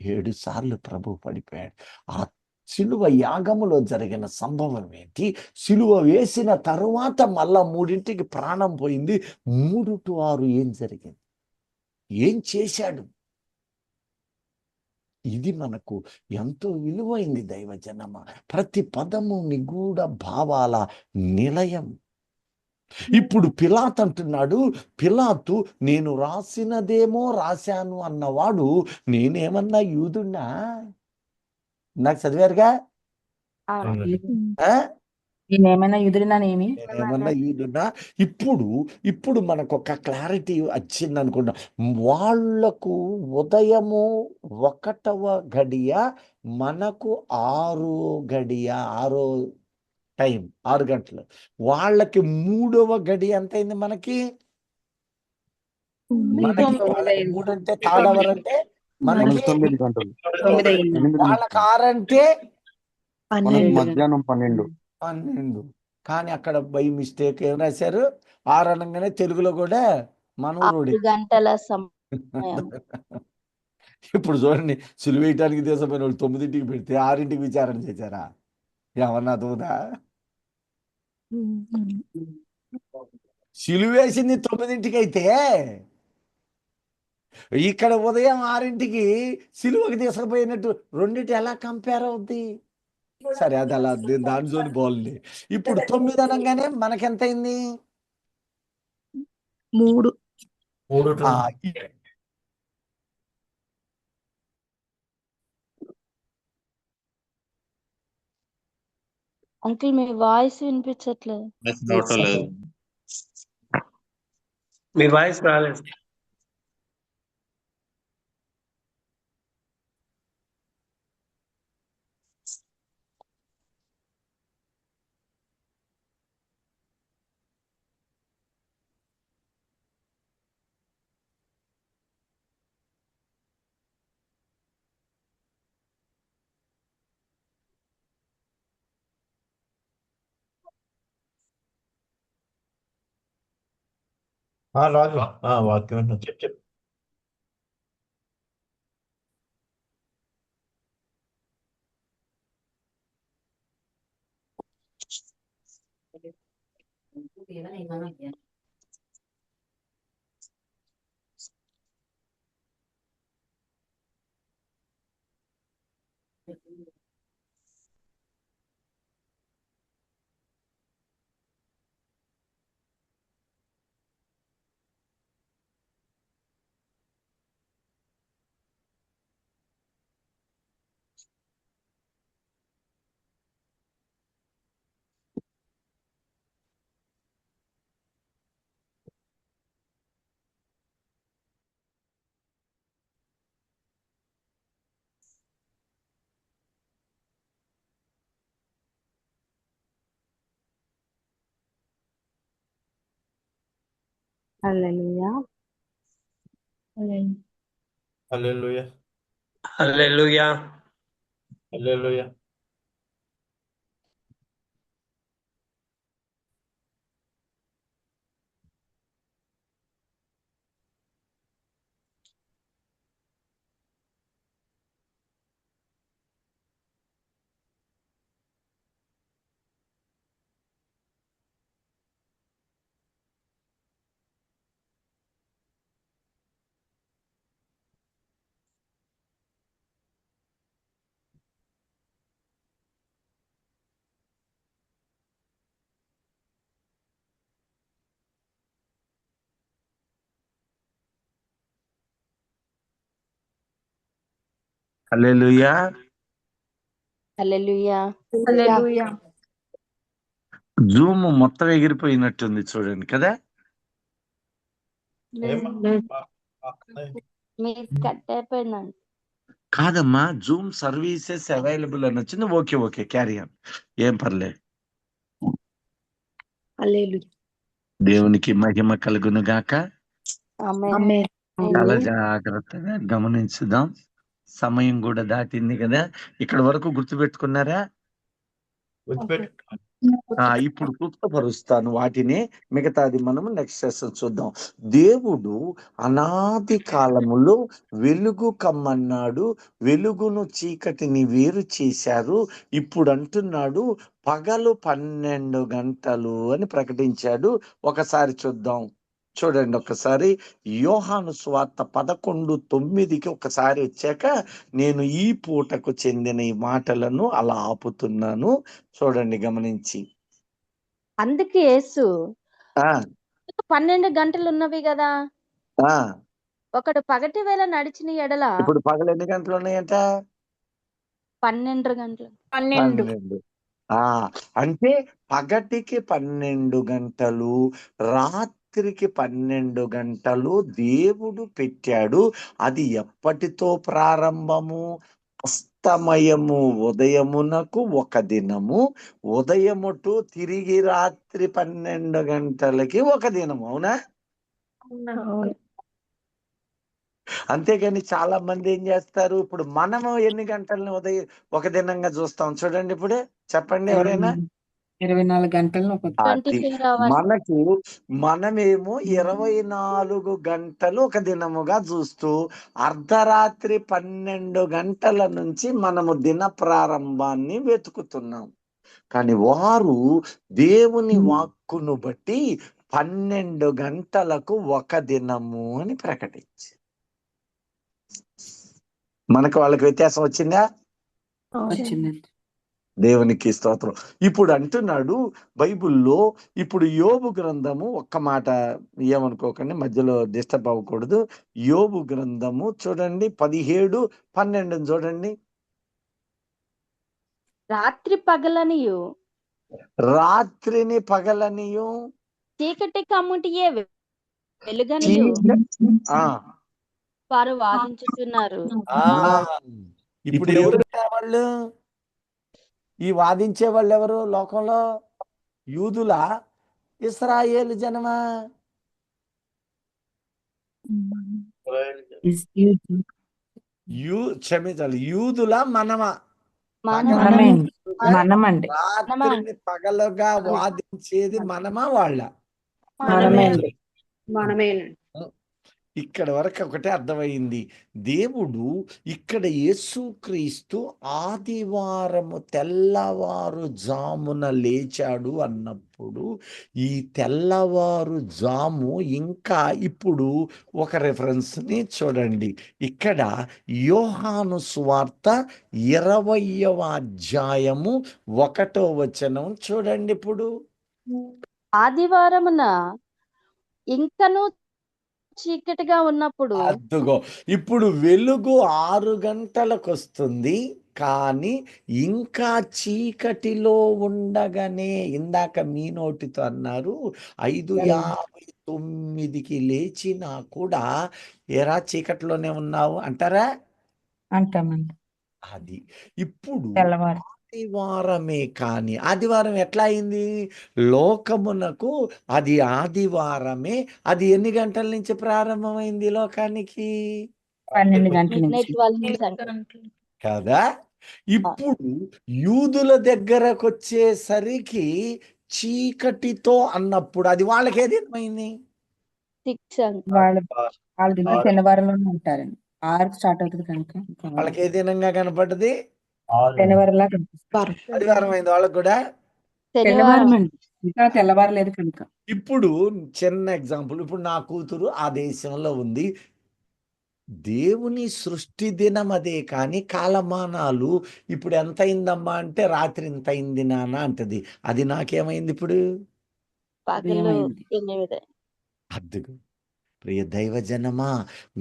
7 సార్లు ప్రభు పడిపోయాడు. ఆ సిలువ యాగములో జరిగిన సంభవం ఏంటి? సిలువ వేసిన తరువాత మళ్ళా 3ంటికి ప్రాణం పోయింది. 3 to 6 ఏం జరిగింది? ఏం చేశాడు? ఇది మనకు ఎంతో విలువైంది దైవజనమ. ప్రతి పదము నిగూఢ భావాల నిలయం. ఇప్పుడు పిలాతు అంటున్నాడు, పిలాతు నేను రాసినదేమో రాశాను అన్నవాడు నేనేమన్నా యూదున్నా? నాకు చదివారుగా. నేనేమైనా యుదుడినానేమి? నేనేమన్నా యూదున్నా? ఇప్పుడు మనకు ఒక క్లారిటీ వచ్చింది అనుకుంటా. వాళ్లకు ఉదయము 1వ గడియ, మనకు 6 గడియ, 6 టైం 6 గంటలు. వాళ్ళకి 3వ గడి ఎంత అయింది? మనకి 3 అంటే థర్డ్ అవర్ అంటే మనకి 9 గంటలు. 9 అయింది. వాళ్ళకి 6 అంటే మనకు మధ్యాహ్నం 12. కానీ అక్కడ బై మిస్టేక్ ఏం రాశారు? 6 అనగానే తెలుగులో కూడా 6 గంటల సమయం. ఇప్పుడు చూడండి, సిలువేయటానికి దేశమైన వాళ్ళు 9ంటికి పెడితే 6ంటికి విచారణ చేశారా? ఏమన్నా అదువుదా? సిలువేసింది 9ంటికి అయితే ఇక్కడ ఉదయం 6ంటికి సిలువకి తీసుకుపోయినట్టు రెండింటి ఎలా కంపేర్ అవుద్ది? సరే, అది అలా దాని జోని బాగుంది. ఇప్పుడు 9 అనగానే మనకెంత అయింది? 3. అంకుల్ మీ వాయిస్ వినిపించట్లేదు. మీ వాయిస్ రాలేదు. రాజు వాక్యం వింటున్నా. చెప్పు. హల్లెలూయా. హల్లెలూయా హల్లెలూయా. హల్లెలూయా. హల్లెలూయా. హల్లెలూయా. హల్లెలూయా. జూమ్ మొత్తం ఎగిరిపోయినట్టుంది చూడండి కదా. ఏమ్మా? లేదు. మీరు కట్ అయిపోయిందండి. కాదమ్మా, జూమ్ సర్వీసెస్ అవైలబుల్ అని వచ్చింది. ఓకే ఓకే, క్యారీ ఆన్, ఏం పర్లేదు. హల్లెలూయా. దేవునికి మహిమ కలుగును గాక. ఆమేన్. ఆమేన్. చాలా జాగ్రత్తగా గమనించుదాం. సమయం కూడా దాటింది కదా. ఇక్కడ వరకు గుర్తుపెట్టుకున్నారా? గుర్తుపెట్టు. ఇప్పుడు గుర్తుపరుస్తాను వాటిని, మిగతాది మనము నెక్స్ట్ సెషన్ చూద్దాం. దేవుడు అనాది కాలములో వెలుగు కమ్మన్నాడు, వెలుగును చీకటిని వేరు చేశారు. ఇప్పుడు అంటున్నాడు పగలు 12 గంటలు అని ప్రకటించాడు. ఒకసారి చూద్దాం, చూడండి ఒకసారి. యోహాను సువార్త 11:9కి ఒకసారి వచ్చాక నేను ఈ పూటకు చెందిన ఈ మాటలను అలా ఆపుతున్నాను. చూడండి గమనించి. అందుకే యేసు ఆ 12 గంటలు ఉన్నవి కదా, ఆ ఒకడు పగటి వేళ నడిచిన ఎడల ఇప్పుడు పగలు ఎన్ని గంటలు ఉన్నాయంట? 12 గంటలు. 12. 12. అంటే పగటికి 12 గంటలు, రాత్రికి 12 గంటలు దేవుడు పెట్టాడు. అది ఎప్పటితో ప్రారంభము? అస్తమయము ఉదయమునకు ఒక దినము, ఉదయముటు తిరిగి రాత్రి 12 గంటలకి ఒక దినము. అవునా? అవును. అంతేగాని చాలా మంది ఏం చేస్తారు, ఇప్పుడు మనము ఎన్ని గంటలని ఉదయం ఒక దినంగా చూస్తాం చూడండి. ఇప్పుడే చెప్పండి ఎవరైనా. 24 గంటలను ఒక అది 24 hours. మనమేమో 24 గంటలు ఒక దినముగా చూస్తూ అర్ధరాత్రి 12 గంటల నుంచి మనము దిన ప్రారంభాన్ని వెతుకుతున్నాం. కానీ వారు దేవుని వాక్కును బట్టి 12 గంటలకు ఒక దినము అని ప్రకటించి, మనకు వాళ్ళకి వ్యత్యాసం వచ్చిందా? వచ్చిందండి. దేవునికి స్తోత్రం. ఇప్పుడు అంటున్నాడు బైబిల్లో, ఇప్పుడు యోబు గ్రంథము, ఒక్క మాట ఏమనుకోకండి, మధ్యలో డిస్టర్బ్ అవ్వకూడదు. యోబు గ్రంథము చూడండి 17:12 చూడండి. రాత్రి పగలనియు రాత్రిని పగలనియు చీకటి కమ్ముటియే వెలుగనియు ఆ వారు వాదించుతున్నారు. ఇప్పుడు ఎవరు వాళ్ళు? ఈ వాదించే వాళ్ళు ఎవరు లోకంలో? యూదులా, ఇశ్రాయేలు జనమా? క్షమించాలి, యూదులా మనమా? మనమే అండి. మనమండి. రాత్రిని పగలుగా వాదించేది మనమా వాళ్ళ? మనమే అండి. మనమేనండి. ఇక్కడ వరకు ఒకటే అర్థమైంది. దేవుడు ఇక్కడ యేసుక్రీస్తు ఆదివారము తెల్లవారు జామున లేచాడు అన్నప్పుడు, ఈ తెల్లవారు జాము ఇంకా ఇప్పుడు ఒక రెఫరెన్స్ని చూడండి. ఇక్కడ యోహాను సువార్త 20వ అధ్యాయము 1వ వచనం చూడండి. ఇప్పుడు ఆదివారమున ఇంకను చీకటిగా ఉన్నప్పుడు అద్దుగో, ఇప్పుడు వెలుగు 6 గంటలకు వస్తుంది, కానీ ఇంకా చీకటిలో ఉండగానే ఇందాక మీ నోటితో అన్నారు 5:59కి లేచినా కూడా ఎరా చీకటిలోనే ఉన్నావు అంటారా? అంటామండి. అది ఇప్పుడు తెల్లవారు ఆదివారమే కాని ఆదివారం ఎట్లా అయింది? లోకమునకు అది ఆదివారమే. అది ఎన్ని గంటల నుంచి ప్రారంభమైంది లోకానికి? 12 గంటల మిడ్ నుంచి. నైట్ 12 గంటలు. కదా? ఇప్పుడు యూదుల దగ్గరకు వచ్చేసరికి చీకటితో అన్నప్పుడు అది వాళ్ళకి ఏ దినమైంది? 6 వాళ్ళ దగ్గర శనివారంలోనే ఉంటారండి. 6 స్టార్ట్ అవుతుంది కనుక వాళ్ళకి ఏ దినంగా కనపడ్డది? శనివారంలా కనిపిస్తుంది. ఆదివారం అయింది వాళ్ళకు కూడా. శనివారం అండి, ఇంకా తెల్లవారలేదు కనుక. ఇప్పుడు చిన్న ఎగ్జాంపుల్, ఇప్పుడు నా కూతురు ఆ దేశంలో ఉంది. దేవుని సృష్టి దినం అదే కానీ కాలమానాలు ఇప్పుడు ఎంత అయిందమ్మా అంటే రాత్రి ఇంత అయింది నాన్న అంటది. అది నాకేమైంది ఇప్పుడు? పగలు ఉదయమైంది. 8. అద్దుకు ప్రియ దైవజనమా,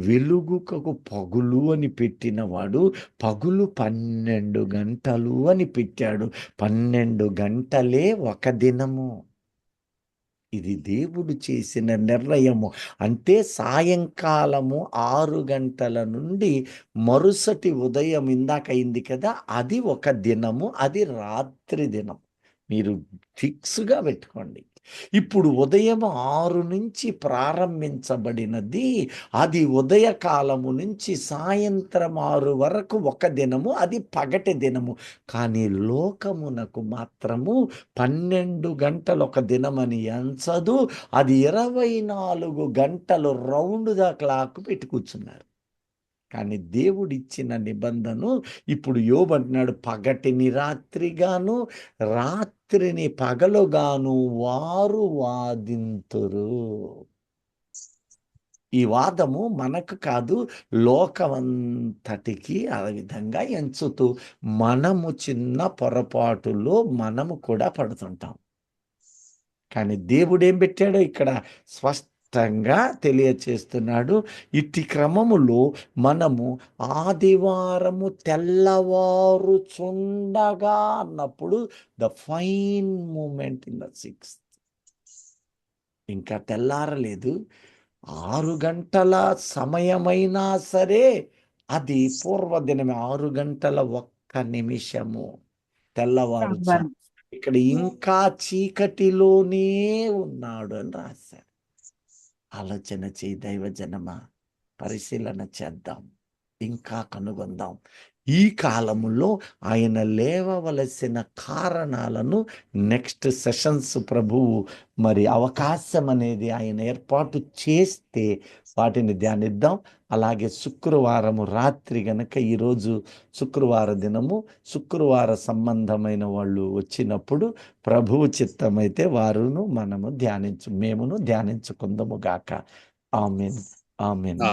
వెలుగుకు పగులు అని పెట్టినవాడు పగులు 12 గంటలు అని పెట్టాడు. 12 గంటలే ఒక దినము. ఇది దేవుడు చేసిన నిర్ణయము. అంటే సాయంకాలము 6 గంటల నుండి మరుసటి ఉదయం ఇందాక అయింది కదా, అది ఒక దినము, అది రాత్రి దినం. మీరు ఫిక్స్గా పెట్టుకోండి. ఇప్పుడు ఉదయం 6 నుంచి ప్రారంభించబడినది, అది ఉదయకాలము నుంచి సాయంత్రం 6 వరకు ఒక దినము, అది పగటి దినము. కానీ లోకమునకు మాత్రము 12 గంటలు ఒక దినమని ఎంచదు. అది 24 గంటలు రౌండ్ ద క్లాక్ పెట్టి కూర్చున్నారు. కానీ దేవుడిచ్చిన నిబంధన ఇప్పుడు యోబు అంటున్నాడు, పగటిని రాత్రిగాను రాత్రిని పగలుగాను వారు వాదింతురు. ఈ వాదము మనకు కాదు, లోకమంతటికి ఆ విధంగా ఎంచుతూ మనము చిన్న పొరపాటులో మనము కూడా పడుతుంటాం. కానీ దేవుడు ఏం పెట్టాడో ఇక్కడ స్పష్టంగా తెలియచేస్తున్నాడు. ఇట్టి క్రమములో మనము ఆదివారము తెల్లవారుచుండగా అన్నప్పుడు the fine moment in the 6th. ఇంకా తెల్లారలేదు, 6 గంటల సమయమైనా సరే అది పూర్వదినమే. 6 గంటల 1 నిమిషము తెల్లవారుచా. ఇక్కడ ఇంకా చీకటిలోనే ఉన్నాడు అని రాశారు. ఆలోచన చేయి దైవజనమా, పరిశీలన చేద్దాం, ఇంకా కనుగొందాం. ఈ కాలములో ఆయన లేవవలసిన కారణాలను నెక్స్ట్ సెషన్స్ ప్రభువు మరి అవకాశం అనేది ఆయన ఏర్పాటు చేస్తే వాటిని ధ్యానిద్దాం. అలాగే శుక్రవారము రాత్రి గనక, ఈరోజు శుక్రవార దినము, శుక్రవార సంబంధమైన వాళ్ళు వచ్చినప్పుడు ప్రభువు చిత్తమైతే వారును మేమును ధ్యానించుకుందాము గాక. ఆమేన్, ఆమేన్.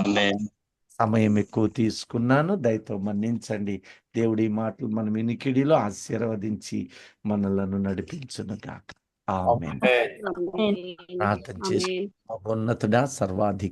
సమయం ఎక్కువ తీసుకున్నాను, దయతో మన్నించండి. దేవుడి మాటలు మన వినికిడిలో ఆశీర్వదించి మనలను నడిపించును గాక. ఆమేన్. Amen. ప్రార్థన చేసి, ఉన్నతుడా సర్వాధికారి